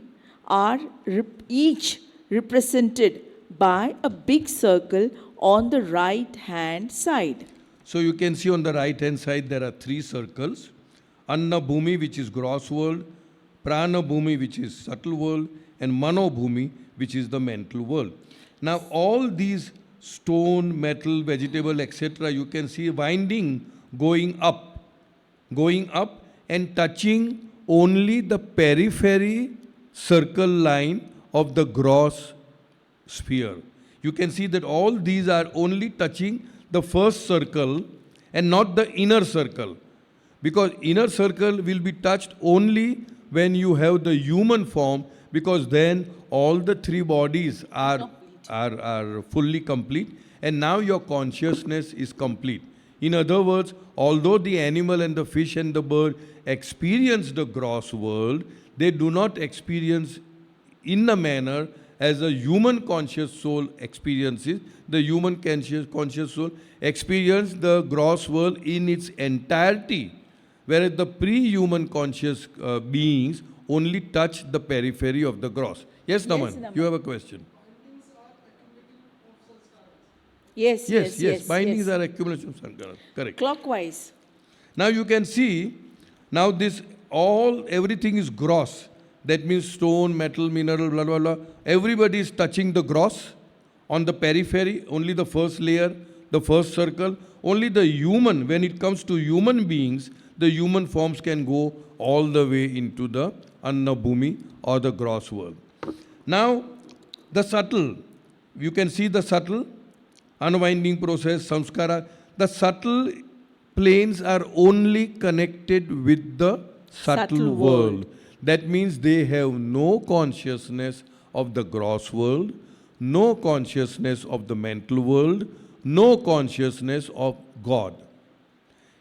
are each represented by a big circle on the right hand side. So you can see on the right hand side there are 3 circles. Anna Bhumi, which is gross world, Prana Bhumi, which is subtle world, and Mano Bhumi, which is the mental world. Now all these stone, metal, vegetable, etc., you can see winding going up and touching only the periphery circle line of the gross sphere. You can see that all these are only touching the first circle and not the inner circle. Because inner circle will be touched only when you have the human form, because then all the 3 bodies are fully complete and now your consciousness is complete. In other words, although the animal and the fish and the bird experience the gross world, they do not experience in a manner as a human conscious soul experiences. The human conscious soul experiences the gross world in its entirety, whereas the pre-human conscious beings only touch the periphery of the gross. Yes, Naman, Naman. you have a question. Yes. Bindings are accumulation of sankaras. Correct. Clockwise. Now you can see, now this everything is gross. That means stone, metal, mineral, blah, blah, blah. Everybody is touching the gross on the periphery, only the first layer, the first circle. Only the human, when it comes to human beings, the human forms can go all the way into the Anna Bhumi or the gross world. Now, the subtle, you can see the subtle unwinding process, samskara. The subtle planes are only connected with the subtle world. That means they have no consciousness of the gross world, no consciousness of the mental world, no consciousness of God.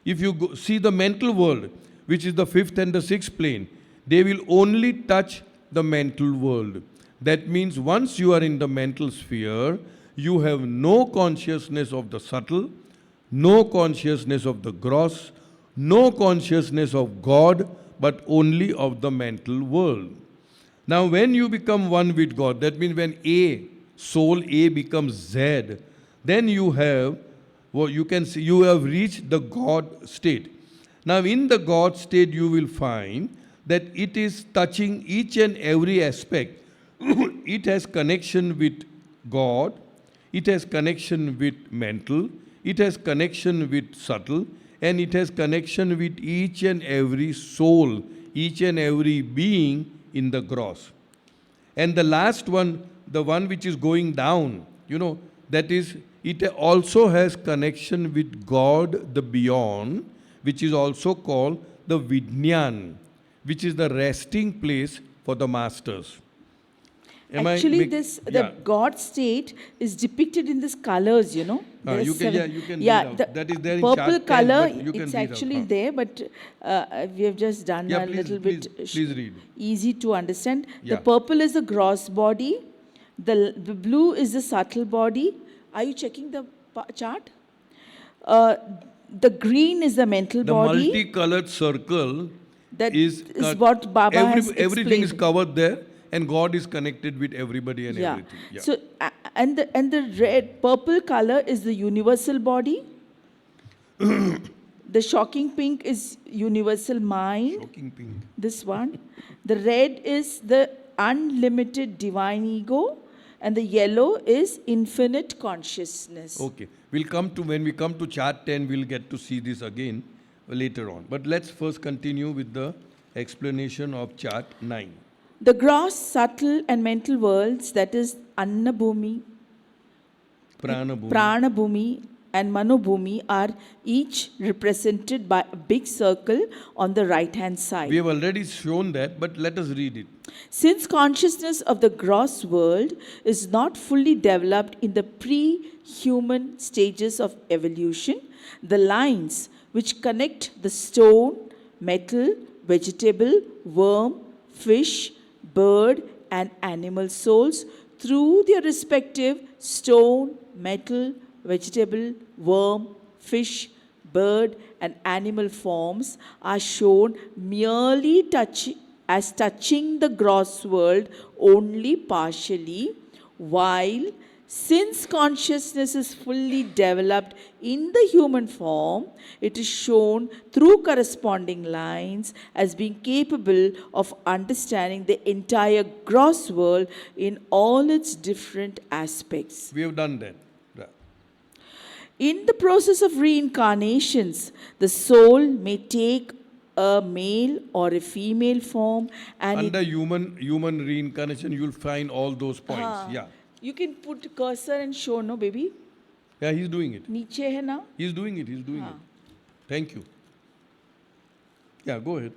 If you see the mental world, which is the fifth and the sixth plane, they will only touch the mental world. That means once you are in the mental sphere, you have no consciousness of the subtle, no consciousness of the gross, no consciousness of God, but only of the mental world. Now, when you become one with God, that means when soul A becomes Z, then you have, you can see, you have reached the God state. Now, in the God state, you will find that it is touching each and every aspect. It has connection with God, it has connection with mental, it has connection with subtle, and it has connection with each and every soul, each and every being in the gross. And the last one, the one which is going down, that is, it also has connection with God, the beyond, which is also called the Vijnana, which is the resting place for the masters. Actually, the God state is depicted in these colors, you can read out. That is there in purple chart 10, color, but you can it's read actually out. there, but we have just done a little bit please read. easy to understand. Yeah. The purple is the gross body, the blue is the subtle body. Are you checking the chart? The green is the mental The body. multicolored circle That is what Baba has everything is explained. covered there, and God is connected with everybody and everything. Yeah. So and the purple color is the universal body. The shocking pink is universal mind. Shocking pink. This one. The red is the unlimited divine ego, and the yellow is infinite consciousness. Okay. When we come to chart 10, we'll get to see this again later on. But let's first continue with the explanation of chart 9. The gross, subtle, and mental worlds, that is Anna Bhumi, Prana Bhumi, and Mano Bhumi, are each represented by a big circle on the right hand side. We have already shown that, but let us read it. Since consciousness of the gross world is not fully developed in the pre-human stages of evolution, the lines which connect the stone, metal, vegetable, worm, fish, bird, and animal souls through their respective stone, metal, vegetable, worm, fish, bird, and animal forms are shown merely touching the gross world only partially, while since consciousness is fully developed in the human form, it is shown through corresponding lines as being capable of understanding the entire gross world in all its different aspects. We have done that. In the process of reincarnations, the soul may take a male or a female form, and under human reincarnation, you'll find all those points. Yeah. You can put cursor and show, no, baby? Yeah, he's doing it. Niche hai na? He's doing it. Thank you. Yeah, go ahead.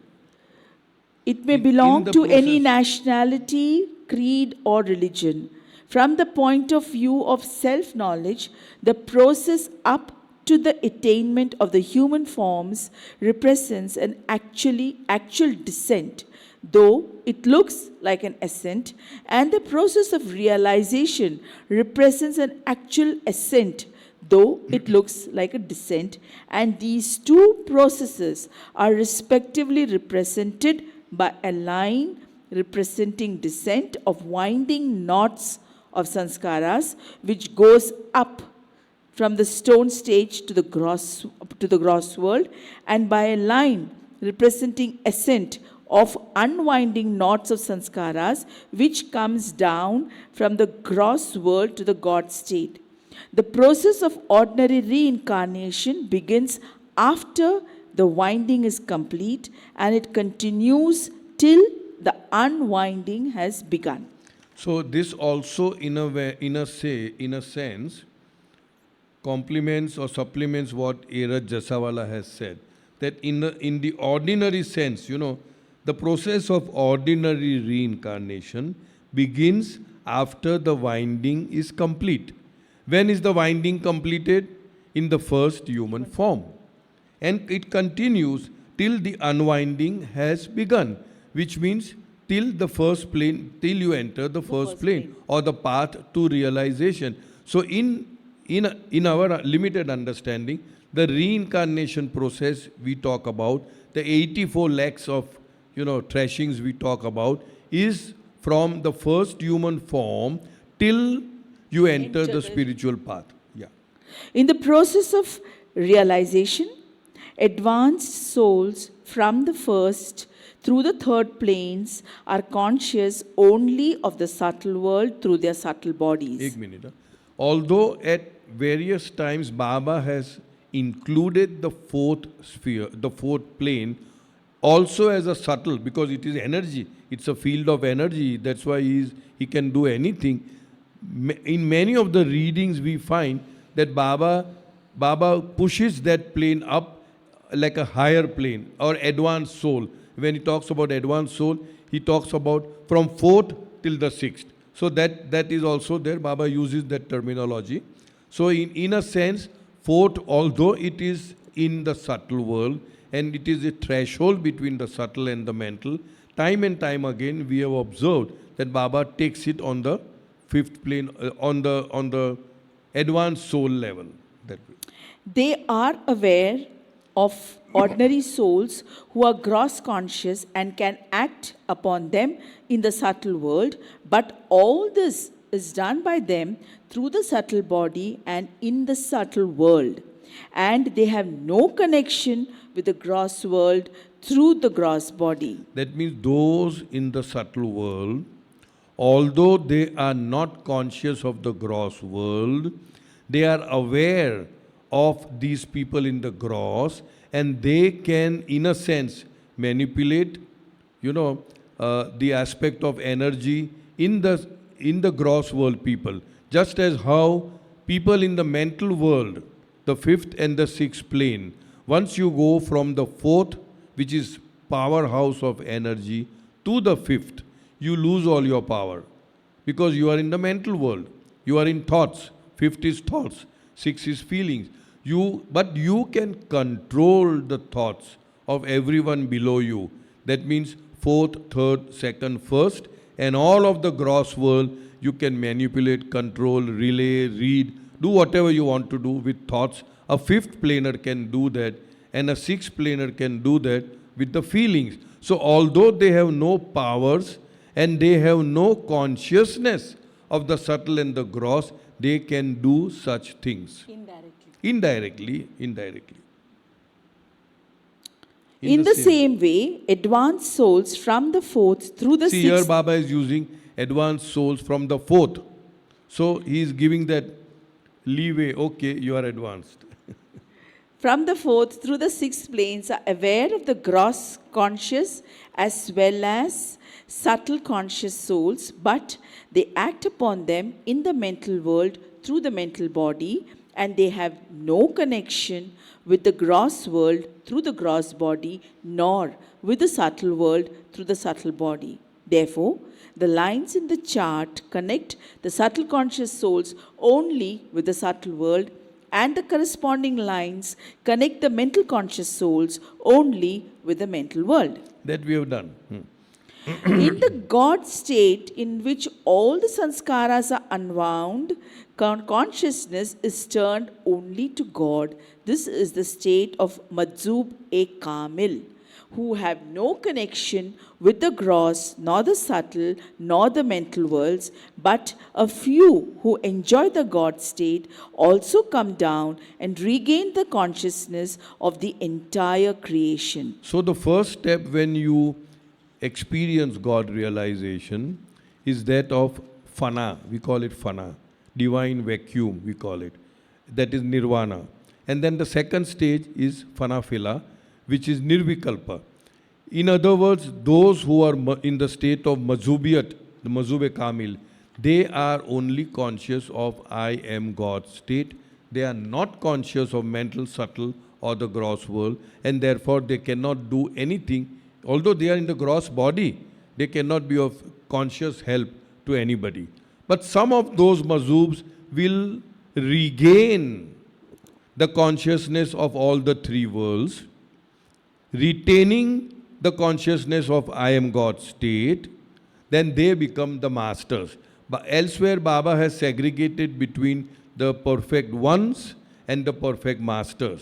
It may belong to any nationality, creed, or religion. From the point of view of self-knowledge, the process up to the attainment of the human forms represents an actual descent, though it looks like an ascent, and the process of realization represents an actual ascent, though it looks like a descent, and these two processes are respectively represented by a line representing descent of winding knots of sanskaras, which goes up from the stone stage to the gross world, and by a line representing ascent of unwinding knots of sanskaras, which comes down from the gross world to the God state. The process of ordinary reincarnation begins after the winding is complete, and it continues till the unwinding has begun. So this also, in a way, in a sense, complements or supplements what Eraj Jasawala has said. That in the ordinary sense, the process of ordinary reincarnation begins after the winding is complete. When is the winding completed? In the first human form. And it continues till the unwinding has begun, which means till the first plane, till you enter the first plane or the path to realization. So in our limited understanding, the reincarnation process we talk about, the 84 lakhs of thrashings we talk about, is from the first human form till you enter the spiritual path. Yeah. In the process of realization, advanced souls from the first through the third planes are conscious only of the subtle world through their subtle bodies. Ek minute. Although at various times Baba has included the fourth sphere, the fourth plane, also as a subtle, because it is energy, it's a field of energy, that's why he can do anything. In many of the readings we find that Baba pushes that plane up like a higher plane or advanced soul. When he talks about advanced soul, he talks about from fourth till the sixth. So that is also there. Baba uses that terminology. So in a sense, fourth, although it is in the subtle world and it is a threshold between the subtle and the mental, time and time again we have observed that Baba takes it on the fifth plane, on the advanced soul level. That way. They are aware of ordinary souls who are gross conscious and can act upon them in the subtle world, but all this is done by them through the subtle body and in the subtle world, and they have no connection with the gross world through the gross body. That means those in the subtle world, although they are not conscious of the gross world, they are aware of these people in the gross, and they can, in a sense, manipulate, the aspect of energy in the gross world people. Just as how people in the mental world, the fifth and the sixth plane, once you go from the fourth, which is powerhouse of energy, to the fifth, you lose all your power. Because you are in the mental world. You are in thoughts. Fifth is thoughts. Six is feelings. But you can control the thoughts of everyone below you. That means fourth, third, second, first, and all of the gross world you can manipulate, control, relay, read, do whatever you want to do with thoughts. A fifth planar can do that, and a sixth planar can do that with the feelings. So although they have no powers and they have no consciousness of the subtle and the gross, they can do such things. Indirectly. In the same way, advanced souls from the fourth through the See, sixth. here Baba is using advanced souls from the fourth. So he is giving that leeway. Okay, you are advanced. From the fourth through the sixth planes are aware of the gross conscious as well as subtle conscious souls, but they act upon them in the mental world through the mental body, and they have no connection with the gross world through the gross body, nor with the subtle world through the subtle body. Therefore, the lines in the chart connect the subtle conscious souls only with the subtle world, and the corresponding lines connect the mental conscious souls only with the mental world. That we have done. In the God state in which all the sanskaras are unwound, consciousness is turned only to God. This is the state of Majzub-e Kamil. who have no connection with the gross, nor the subtle, nor the mental worlds, but a few who enjoy the God state also come down and regain the consciousness of the entire creation. So the first step when you experience God realization is that of fana. We call it fana. Divine vacuum, we call it. That is nirvana. And then the second stage is phanafila, which is nirvikalpa. In other words, those who are in the state of mazubiyat, the mazube kamil, they are only conscious of I am God state. They are not conscious of mental, subtle or the gross world, and therefore they cannot do anything. Although they are in the gross body, they cannot be of conscious help to anybody. But some of those mazubs will regain the consciousness of all the three worlds, retaining the consciousness of I am God state, then they become the masters. But elsewhere, Baba has segregated between the perfect ones and the perfect masters.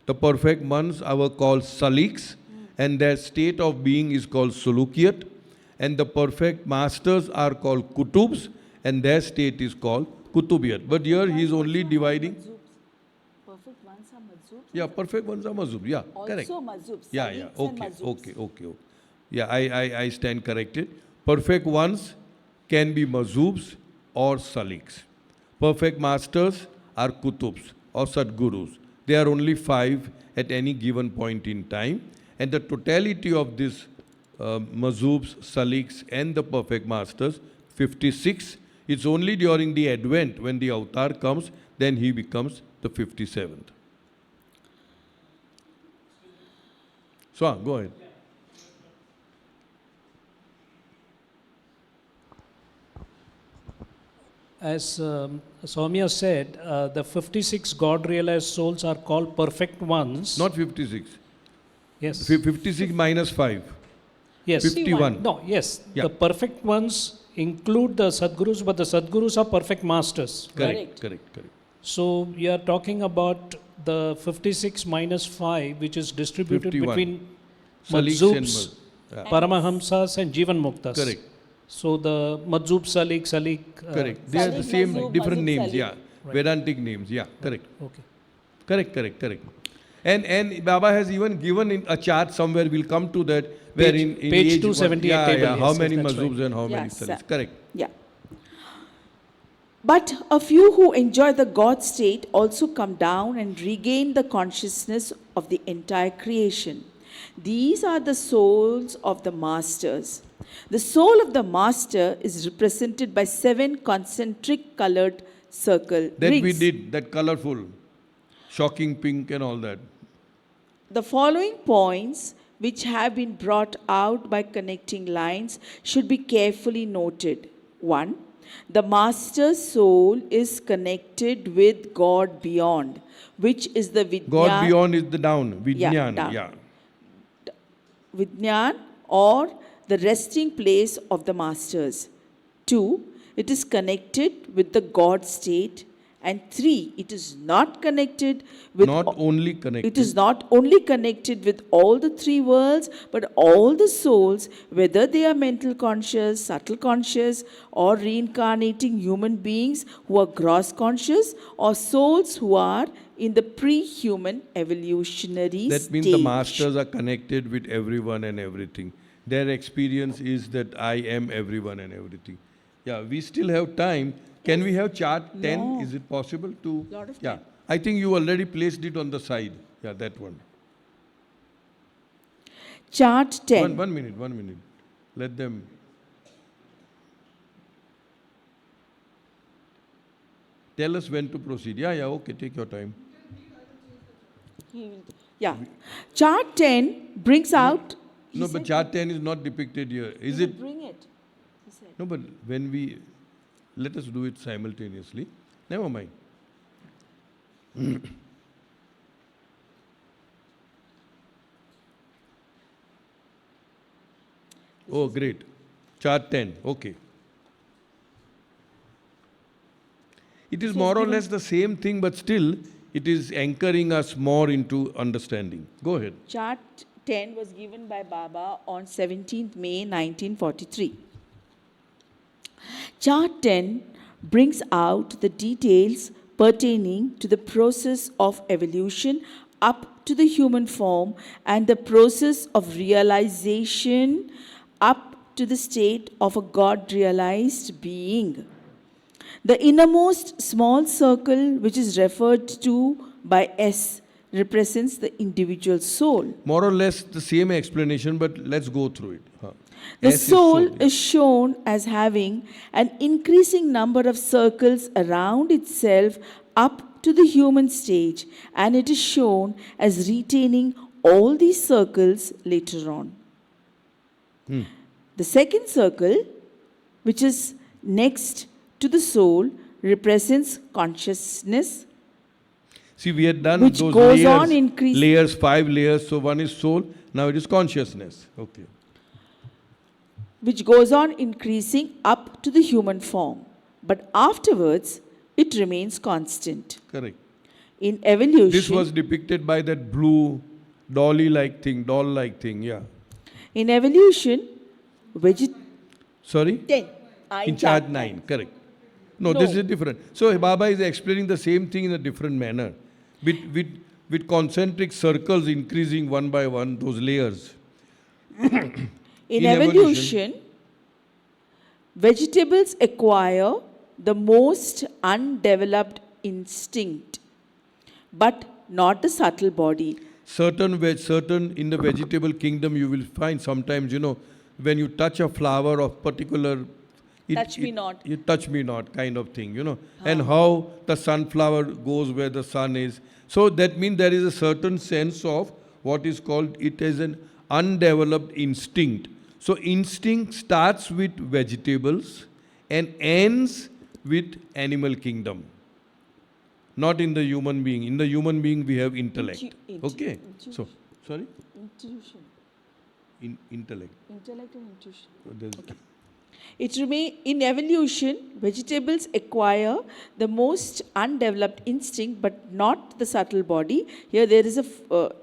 The perfect ones are called saliks, and their state of being is called sulukiyat, and the perfect masters are called kutubs, and their state is called kutubiyat. But here he is only dividing. Perfect ones are mazubs. Yeah, perfect ones are mazub. Yeah, correct. Also mazubs. Yeah, yeah. sadiqs and Okay, mazubs. okay, okay, okay. Yeah, I stand corrected. Perfect ones can be mazubs or saliks. Perfect masters are kutubs or sadgurus. They are only 5 at any given point in time. And the totality of these mazubs, saliks and the perfect masters, 56, it's only during the advent when the avatar comes, then he becomes the 57th. So, go ahead. As Somya said, the 56 God realized souls are called perfect ones. Not 56. Yes. 56 minus 5. Yes. 51. No, yes. Yeah. The perfect ones include the Sadgurus, but the Sadgurus are perfect masters. Correct, correct, correct. So you are talking about the 56 minus 5, which is distributed 51. between Saliks and Madzubs, yeah. Paramahamsas and Jivan Muktas. Correct. So the Madzub Salik. Correct. They are the Salik, same, Mazub, different Mazub, names, Salik. yeah. Right. Vedantic names, yeah. Correct. Okay. Correct, correct, correct. And Baba has even given in a chart somewhere, we'll come to that, where Page- in page age 278 yeah, table, yeah, how yes, many yes, that's mazubs right. and how many Yes, saliks. sir. Correct. Yeah. But a few who enjoy the God state also come down and regain the consciousness of the entire creation. These are the souls of the masters. The soul of the master is represented by 7 concentric colored circle That rings. we did, that colorful, shocking pink and all that. The following points, which have been brought out by connecting lines, should be carefully noted. 1. The master's soul is connected with God beyond, which is the God beyond is the down, Yeah, Vijnana, down. yeah. Vijnan, or the resting place of the masters. 2. It is connected with the God state. And 3. It is not connected with Not only connected. It is not only connected with all the 3 worlds, but all the souls, whether they are mental conscious, subtle conscious, or reincarnating human beings who are gross conscious, or souls who are in the pre-human evolutionary That stage. means the masters are connected with everyone and everything. Their experience is that I am everyone and everything. Yeah, we still have time. Can we have chart 10? No. Is it possible to? Lot of yeah, time. I think you already placed it on the side. Yeah, that one. Chart 10. One minute. Let them. Tell us when to proceed. Yeah, okay, take your time. Yeah. Chart 10 brings out. he No, but said chart 10 is not depicted here. he Is will it? Bring it. He said. No, but when we, let us do it simultaneously. Never mind. Oh, great. Chart 10, okay. It is more or less the same thing, but still it is anchoring us more into understanding. Go ahead. Chart 10 was given by Baba on 17th May 1943. Chart 10 brings out the details pertaining to the process of evolution up to the human form and the process of realization up to the state of a God realized being. The innermost small circle, which is referred to by S, represents the individual soul. More or less the same explanation, but let's go through it. The S is soul yeah. is shown as having an increasing number of circles around itself up to the human stage, and it is shown as retaining all these circles later on. The second circle, which is next to the soul, represents consciousness, See, we had done which those goes layers, on increasing. layers, 5 layers. So one is soul, now it is consciousness. Okay. which goes on increasing up to the human form, but afterwards it remains constant. Correct. In evolution, This was depicted by that blue dolly-like thing, doll-like thing, yeah. in evolution, Sorry? 10. In chart 9, correct. No, this is different. So Baba is explaining the same thing in a different manner. With concentric circles increasing one by one, those layers. In In evolution, vegetables acquire the most undeveloped instinct, but not the subtle body. Certain in the vegetable kingdom you will find sometimes, when you touch a flower of particular Touch me not. You touch me not kind of thing, and how the sunflower goes where the sun is. So that means there is a certain sense of what is called, it is an undeveloped instinct. So instinct starts with vegetables and ends with animal kingdom. Not in the human being. In the human being we have intellect. Okay? So, sorry? Intuition. Intellect. Intellect and intuition. So there's- In evolution, vegetables acquire the most undeveloped instinct, but not the subtle body. Here there is a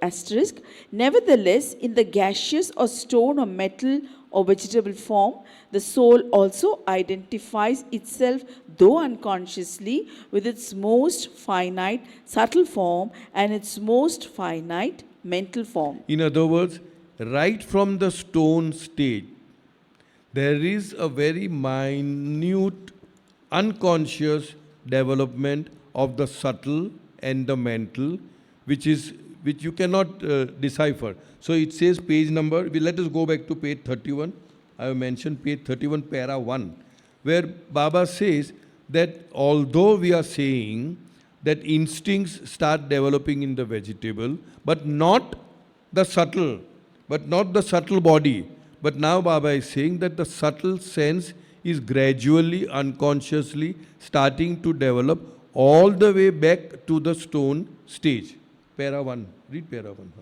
asterisk. Nevertheless, in the gaseous or stone or metal or vegetable form, the soul also identifies itself, though unconsciously, with its most finite subtle form and its most finite mental form. In other words, right from the stone stage, there is a very minute, unconscious development of the subtle and the mental, which you cannot decipher. So it says page number, let us go back to page 31. I have mentioned page 31, para 1, where Baba says that although we are saying that instincts start developing in the vegetable, but not the subtle body. But now Baba is saying that the subtle sense is gradually, unconsciously starting to develop all the way back to the stone stage. Para 1. Read para 1.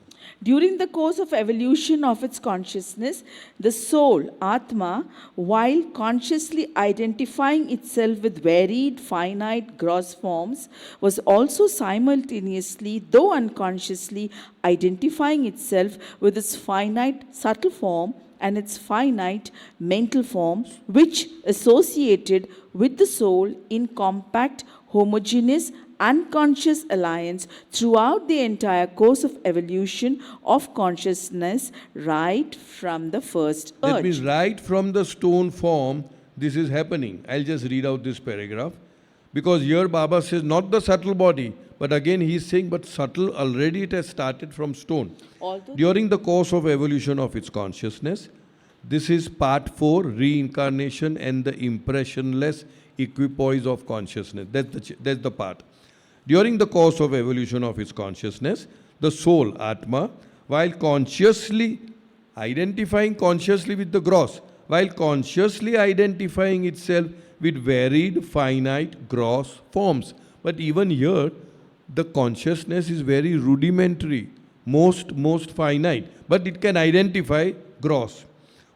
During the course of evolution of its consciousness, the soul, Atma, while consciously identifying itself with varied, finite, gross forms, was also simultaneously, though unconsciously, identifying itself with its finite, subtle form and its finite mental form, which associated with the soul in compact, homogeneous, unconscious alliance throughout the entire course of evolution of consciousness, right from the first urge. That means right from the stone form, this is happening. I'll just read out this paragraph. Because here Baba says not the subtle body, but again he is saying, but subtle already it has started from stone. Although During the course of evolution of its consciousness, this is part 4, reincarnation and the impressionless equipoise of consciousness. That's the part. During the course of evolution of its consciousness, the soul, Atma, while consciously identifying consciously with the gross, while consciously identifying itself with varied, finite, gross forms. But even here, the consciousness is very rudimentary, most finite, but it can identify gross.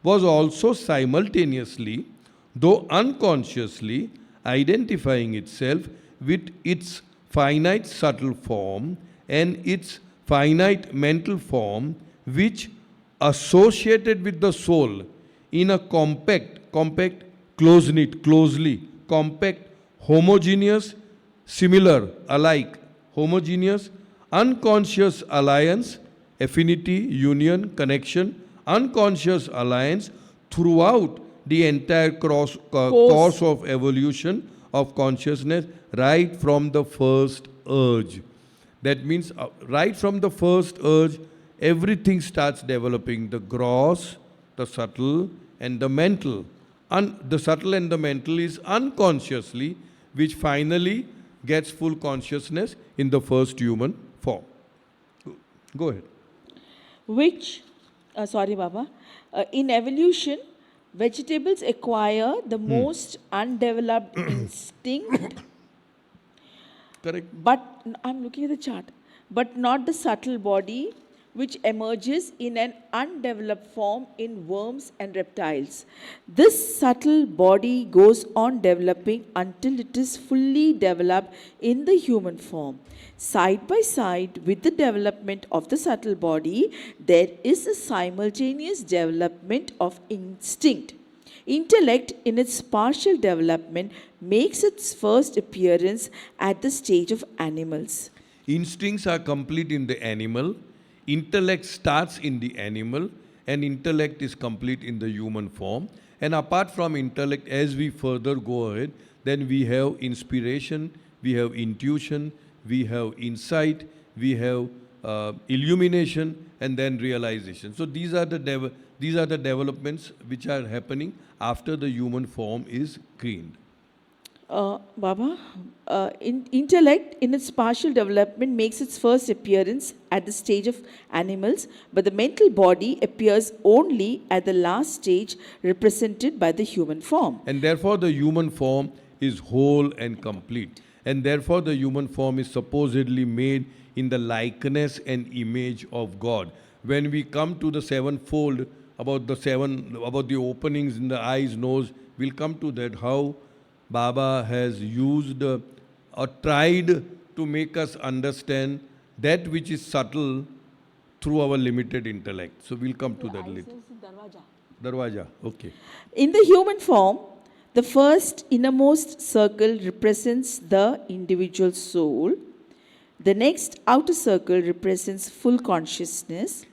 Was also simultaneously, though unconsciously, identifying itself with its finite subtle form and its finite mental form, which associated with the soul in a compact, close-knit, closely, compact, homogeneous, similar, alike, homogeneous, unconscious alliance, affinity, union, connection, unconscious alliance throughout the entire course of evolution of consciousness, right from the first urge. That means, right from the first urge, everything starts developing, the gross, the subtle, and the mental. The subtle and the mental is unconsciously, which finally gets full consciousness in the first human form. Go ahead. Which, sorry, Baba, in evolution, vegetables acquire the most undeveloped instinct, Correct? but I'm looking at the chart, but not the subtle body, which emerges in an undeveloped form in worms and reptiles. This subtle body goes on developing until it is fully developed in the human form. Side by side with the development of the subtle body, there is a simultaneous development of instinct. Intellect, in its partial development, makes its first appearance at the stage of animals. Instincts are complete in the animal, intellect starts in the animal, and intellect is complete in the human form. And apart from intellect, as we further go ahead, then we have inspiration, we have intuition, we have insight, we have illumination, and then realization. So these are the developments which are happening after the human form is gained. Baba, intellect in its partial development makes its first appearance at the stage of animals, but the mental body appears only at the last stage, represented by the human form. And therefore the human form is whole and complete. And therefore the human form is supposedly made in the likeness and image of God. When we come to the sevenfold, about the openings in the eyes, nose, we'll come to that, how Baba has used or tried to make us understand that which is subtle through our limited intellect. So we'll come to that later. Darwaja, okay. In the human form, the first innermost circle represents the individual soul. The next outer circle represents full consciousness.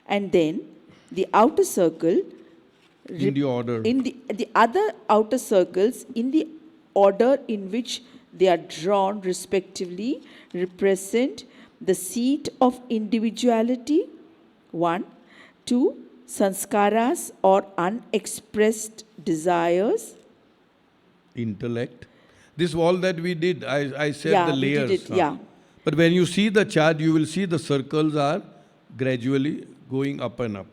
And then the outer circle, In the order. in the other outer circles, in the order in which they are drawn respectively, represent the seat of individuality, 1, 2, sanskaras or unexpressed desires. Intellect. This all that we did, I said Yeah, the we did layers. it, yeah. But when you see the chart, you will see the circles are gradually going up and up.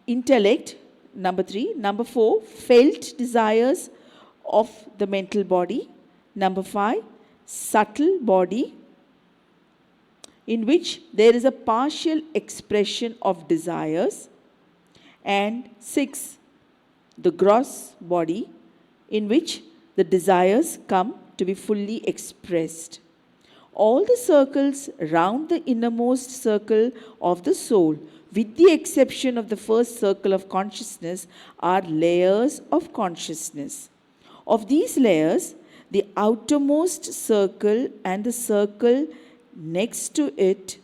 Intellect, number 3. Number 4, felt desires of the mental body. Number 5, subtle body, in which there is a partial expression of desires. And 6, the gross body, in which the desires come to be fully expressed. All the circles round the innermost circle of the soul, with the exception of the first circle of consciousness, are layers of consciousness. Of these layers, the outermost circle and the circle next to it,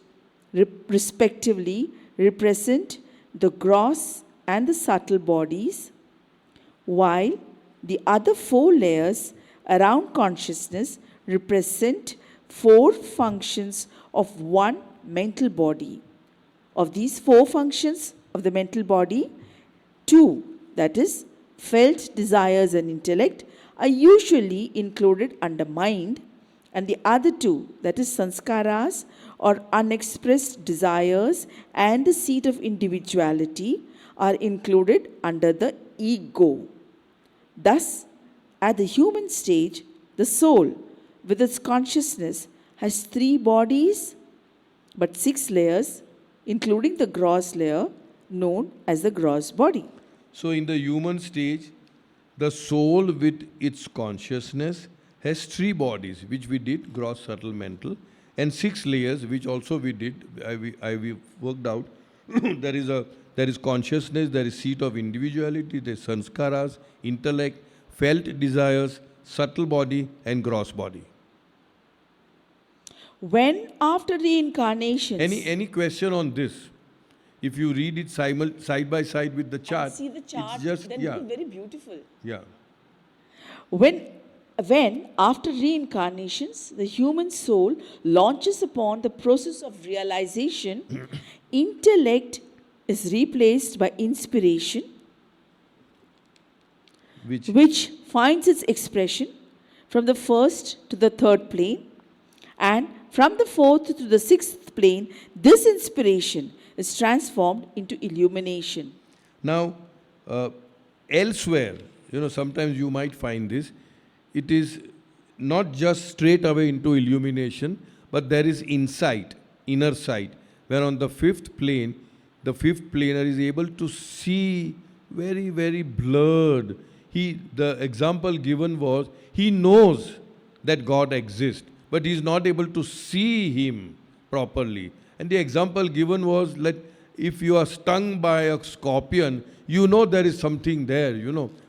respectively, represent the gross and the subtle bodies, while the other 4 layers around consciousness represent 4 functions of one mental body. Of these 4 functions of the mental body, 2, that is, felt desires and intellect, are usually included under mind, and the other 2, that is, sanskaras or unexpressed desires and the seat of individuality, are included under the ego. Thus, at the human stage, the soul, with its consciousness, has 3 bodies but 6 layers, including the gross layer known as the gross body. So in the human stage, the soul with its consciousness has 3 bodies, which we did, gross, subtle, mental, and 6 layers, which also we did, we worked out, there is consciousness, there is seat of individuality, there is sanskaras, intellect, felt desires, subtle body and gross body. When after reincarnations, Any question on this? If you read it side by side with the chart, see the chart, it's just then yeah, it is very beautiful. yeah. When after reincarnations, the human soul launches upon the process of realization, intellect is replaced by inspiration, which finds its expression from the first to the third plane, and from the fourth to the sixth plane, this inspiration is transformed into illumination. Now, elsewhere, sometimes you might find this, it is not just straight away into illumination, but there is insight, inner sight, where on the fifth plane, the fifth planer is able to see very, very blurred. The example given was, he knows that God exists, but he is not able to see him properly. And the example given was that if you are stung by a scorpion, you know there is something there,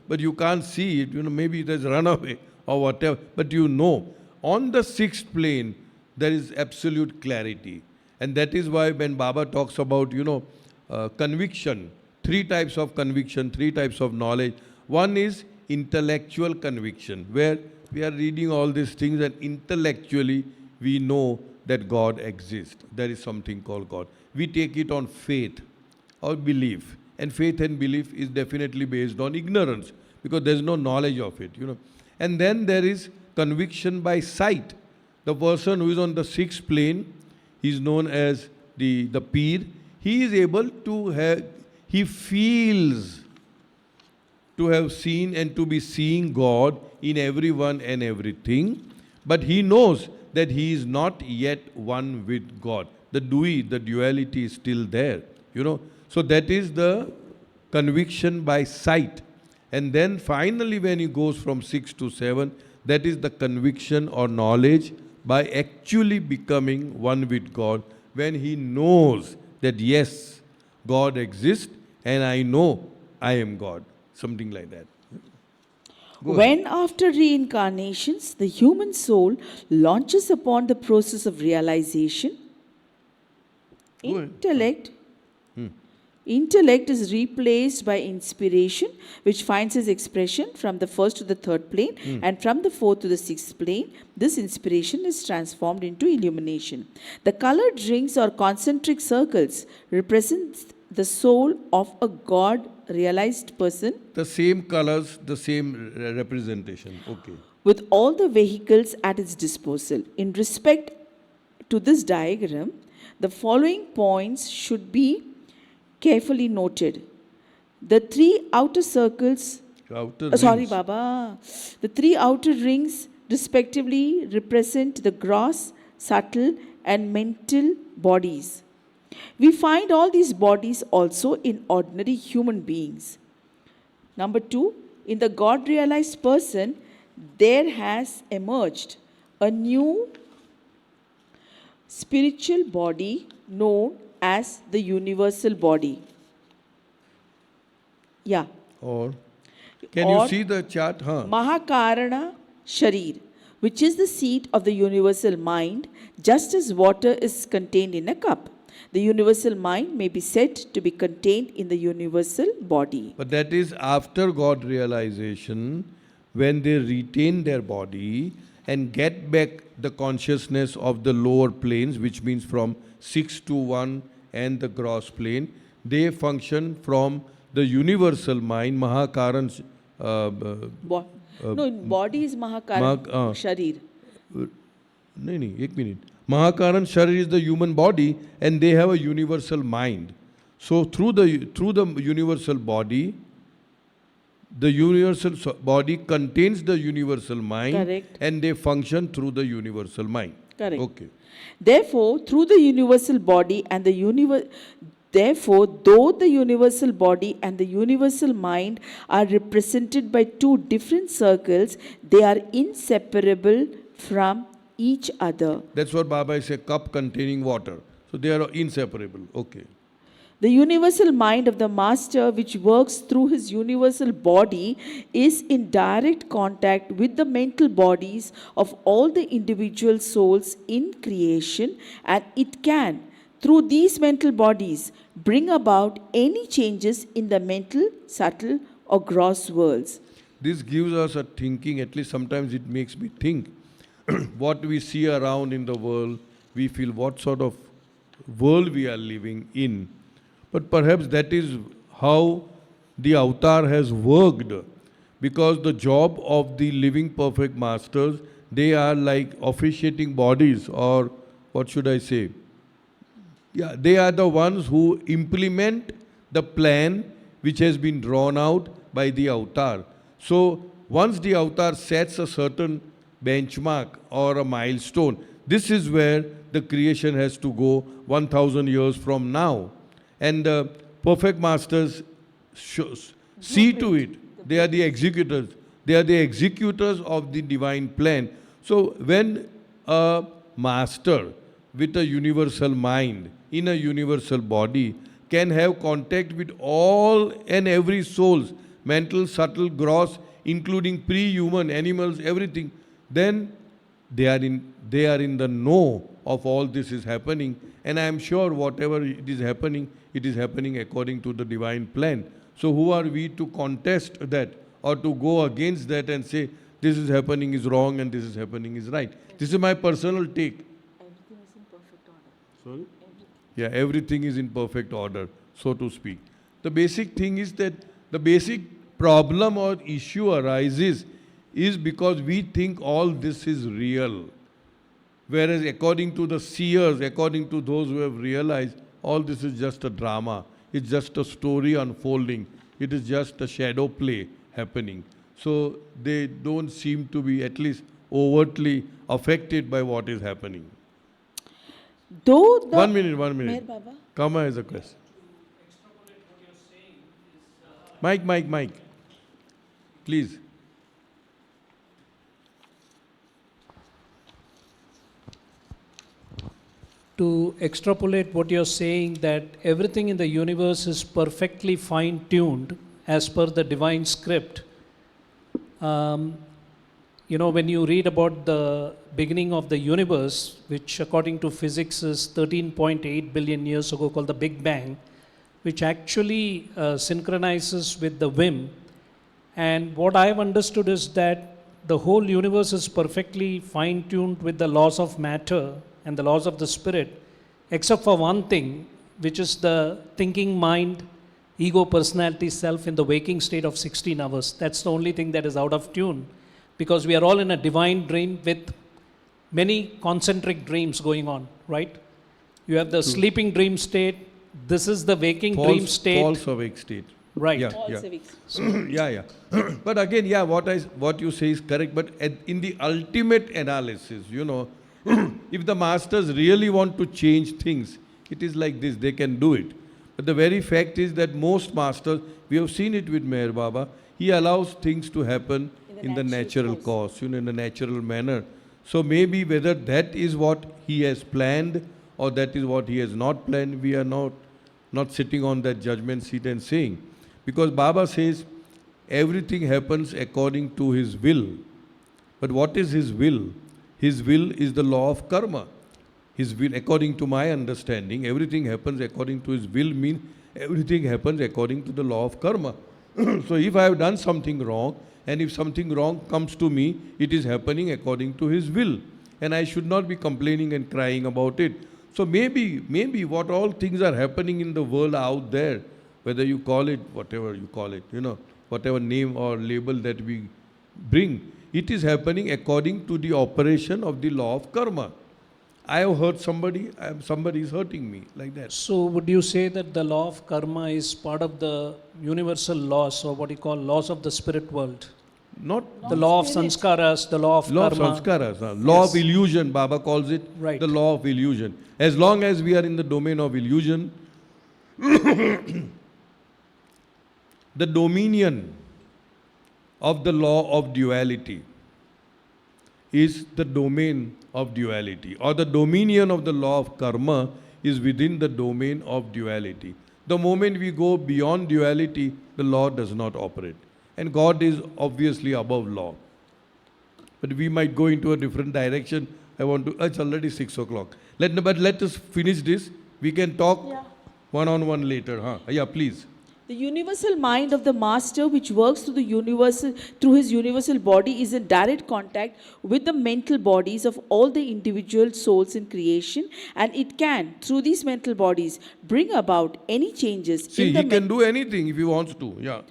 but you can't see it, maybe it has run away or whatever, but you know. On the sixth plane, there is absolute clarity. And that is why when Baba talks about, conviction, three types of conviction, three types of knowledge. One is intellectual conviction, where we are reading all these things and intellectually we know that God exists. There is something called God. We take it on faith or belief. And faith and belief is definitely based on ignorance because there is no knowledge of it, And then there is conviction by sight. The person who is on the sixth plane is known as the peer. He is able to have, he feels to have seen and to be seeing God in everyone and everything, but he knows that he is not yet one with God. The duality is still there, So that is the conviction by sight. And then finally when he goes from 6 to 7, that is the conviction or knowledge by actually becoming one with God, when he knows that yes, God exists and I know I am God. Something like that. When after reincarnations, the human soul launches upon the process of realization, intellect is replaced by inspiration, which finds its expression from the first to the third plane, and from the fourth to the sixth plane. This inspiration is transformed into illumination. The colored rings or concentric circles represent the soul of a God realized person. The same colors, the same representation. Okay. With all the vehicles at its disposal. In respect to this diagram, the following points should be carefully noted. The three outer circles, the three outer rings respectively represent the gross, subtle and mental bodies. We find all these bodies also in ordinary human beings. Number 2, in the God-realized person, there has emerged a new spiritual body known as the universal body. Yeah. Or, can you see the chart? Mahakarana Sharir, which is the seat of the universal mind, just as water is contained in a cup. The universal mind may be said to be contained in the universal body. But that is after God realization, when they retain their body and get back the consciousness of the lower planes, which means from 6 to 1 and the gross plane, they function from the universal mind, Mahakaran. Body is Mahakaran Sharir. No, 1 minute. Mahakaran Sharir is the human body and they have a universal mind. So through the universal body contains the universal mind. Correct. And they function through the universal mind. Correct. Okay. Therefore, through the universal body and Therefore, though the universal body and the universal mind are represented by two different circles, they are inseparable from each other. That's what Baba is a cup containing water. So they are inseparable. Okay. The universal mind of the master, which works through his universal body, is in direct contact with the mental bodies of all the individual souls in creation, and it can, through these mental bodies, bring about any changes in the mental, subtle, or gross worlds. This gives us a thinking, at least sometimes it makes me think. What we see around in the world, we feel what sort of world we are living in. But perhaps that is how the avatar has worked, because the job of the living perfect masters, they are like officiating bodies, or what should I say? Yeah, they are the ones who implement the plan which has been drawn out by the avatar. So once the avatar sets a certain benchmark or a milestone, this is where the creation has to go 1000 years from now. And the perfect masters see to it. They are the executors. They are the executors of the divine plan. So when a master with a universal mind in a universal body can have contact with all and every souls, mental, subtle, gross, including pre-human, animals, everything, then they are in the know of all this is happening. And I am sure whatever it is happening according to the divine plan. So who are we to contest that or to go against that and say this is happening is wrong and this is happening is right? This is my personal take. Everything is in perfect order. Sorry? Yeah, everything is in perfect order, so to speak. The basic thing is that the basic problem or issue arises is because we think all this is real. Whereas according to the seers, according to those who have realized, all this is just a drama. It's just a story unfolding. It is just a shadow play happening. So they don't seem to be at least overtly affected by what is happening. Though the 1 minute. Meher Baba. Kama has a question. Mike. Please. To extrapolate what you're saying, that everything in the universe is perfectly fine-tuned as per the divine script. When you read about the beginning of the universe, which according to physics is 13.8 billion years ago, called the Big Bang, which actually synchronizes with the whim. And what I've understood is that the whole universe is perfectly fine-tuned with the laws of matter and the laws of the spirit, except for one thing, which is the thinking mind, ego, personality, self in the waking state of 16 hours. That's the only thing that is out of tune, because we are all in a divine dream with many concentric dreams going on, right? You have the sleeping dream state. This is the waking dream state. False awake state. Right. Yeah. All civics. Yeah. But again, yeah, what you say is correct. But in the ultimate analysis, if the masters really want to change things, it is like this, they can do it. But the very fact is that most masters, we have seen it with Meher Baba, he allows things to happen in the natural course, in a natural manner. So maybe whether that is what he has planned or that is what he has not planned, we are not sitting on that judgment seat and saying. Because Baba says, everything happens according to his will. But what is his will? His will is the law of karma. His will, according to my understanding, everything happens according to his will means everything happens according to the law of karma. So if I have done something wrong, and if something wrong comes to me, it is happening according to his will. And I should not be complaining and crying about it. So maybe what all things are happening in the world out there, whether you call it whatever you call it, whatever name or label that we bring, it is happening according to the operation of the law of karma. I have hurt somebody is hurting me, like that. So would you say that the law of karma is part of the universal laws, or what you call laws of the spirit world? Not The law of sanskaras, the law of law karma. of sanskaras, law of illusion, Baba calls it, Right. the law of illusion. As long as we are in the domain of illusion, the dominion of the law of duality is the domain of duality, or the dominion of the law of karma is within the domain of duality. The moment we go beyond duality, the law does not operate. And God is obviously above law. But we might go into a different direction. It's already 6 o'clock. But let us finish this. We can talk one-on-one later. Huh? Yeah, please. The universal mind of the master, which works through his universal body, is in direct contact with the mental bodies of all the individual souls in creation, and it can, through these mental bodies, bring about any changes See, he can do anything if he wants to. Yeah.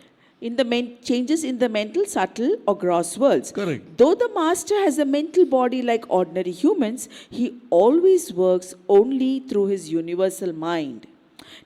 changes in the mental, subtle, or gross worlds. Correct. Though the master has a mental body like ordinary humans, he always works only through his universal mind.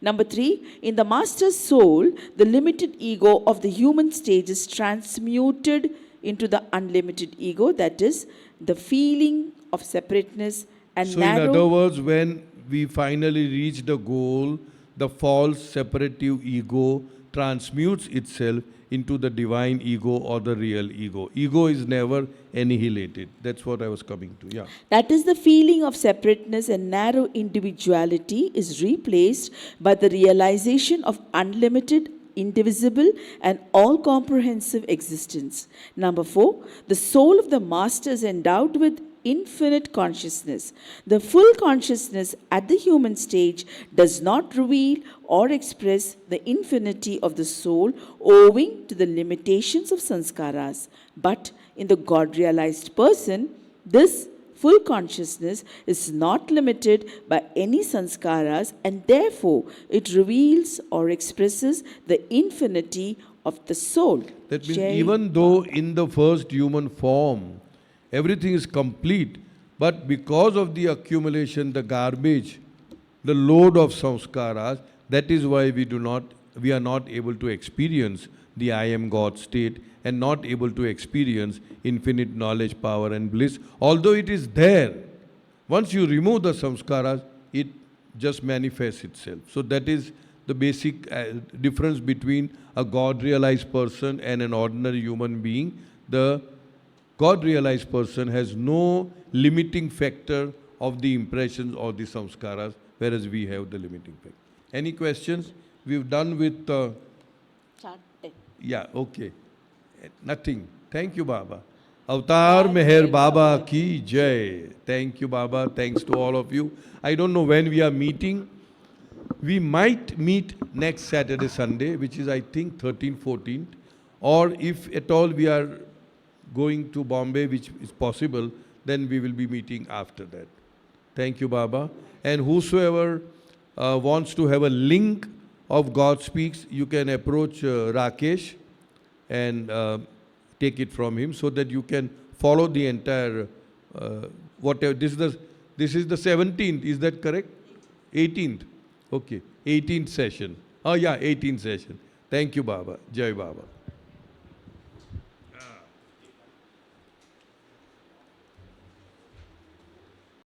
Number 3, in the master's soul, the limited ego of the human stage is transmuted into the unlimited ego, that is, the feeling of separateness and So, narrow. in other words, when we finally reach the goal, the false separative ego transmutes itself into the divine ego or the real ego. Ego is never annihilated. That's what I was coming to. Yeah. That is, the feeling of separateness and narrow individuality is replaced by the realization of unlimited, indivisible, and all comprehensive existence. Number 4, the soul of the master is endowed with infinite consciousness. The full consciousness at the human stage does not reveal or express the infinity of the soul owing to the limitations of sanskaras. But in the God realized person, this full consciousness is not limited by any sanskaras, and therefore it reveals or expresses the infinity of the soul. That means even though in the first human form, everything is complete, but because of the accumulation, the garbage, the load of samskaras, that is why we are not able to experience the I am God state and not able to experience infinite knowledge, power and bliss. Although it is there, once you remove the samskaras, it just manifests itself. So that is the basic difference between a God-realized person and an ordinary human being. The God-realized person has no limiting factor of the impressions or the samskaras, whereas we have the limiting factor. Any questions? We've done with... yeah, okay. Nothing. Thank you, Baba. Avatar Meher Baba ki jai. Thank you, Baba. Thanks to all of you. I don't know when we are meeting. We might meet next Saturday, Sunday, which is, I think, 13th, 14th. Or if at all we are going to Bombay, which is possible, then we will be meeting after that. Thank you, Baba. And whosoever wants to have a link of God Speaks, you can approach Rakesh and take it from him so that you can follow the entire whatever. This is the 17th, is that correct? 18th. Okay, 18th session. Oh yeah, 18th session. Thank you, Baba. Jai Baba.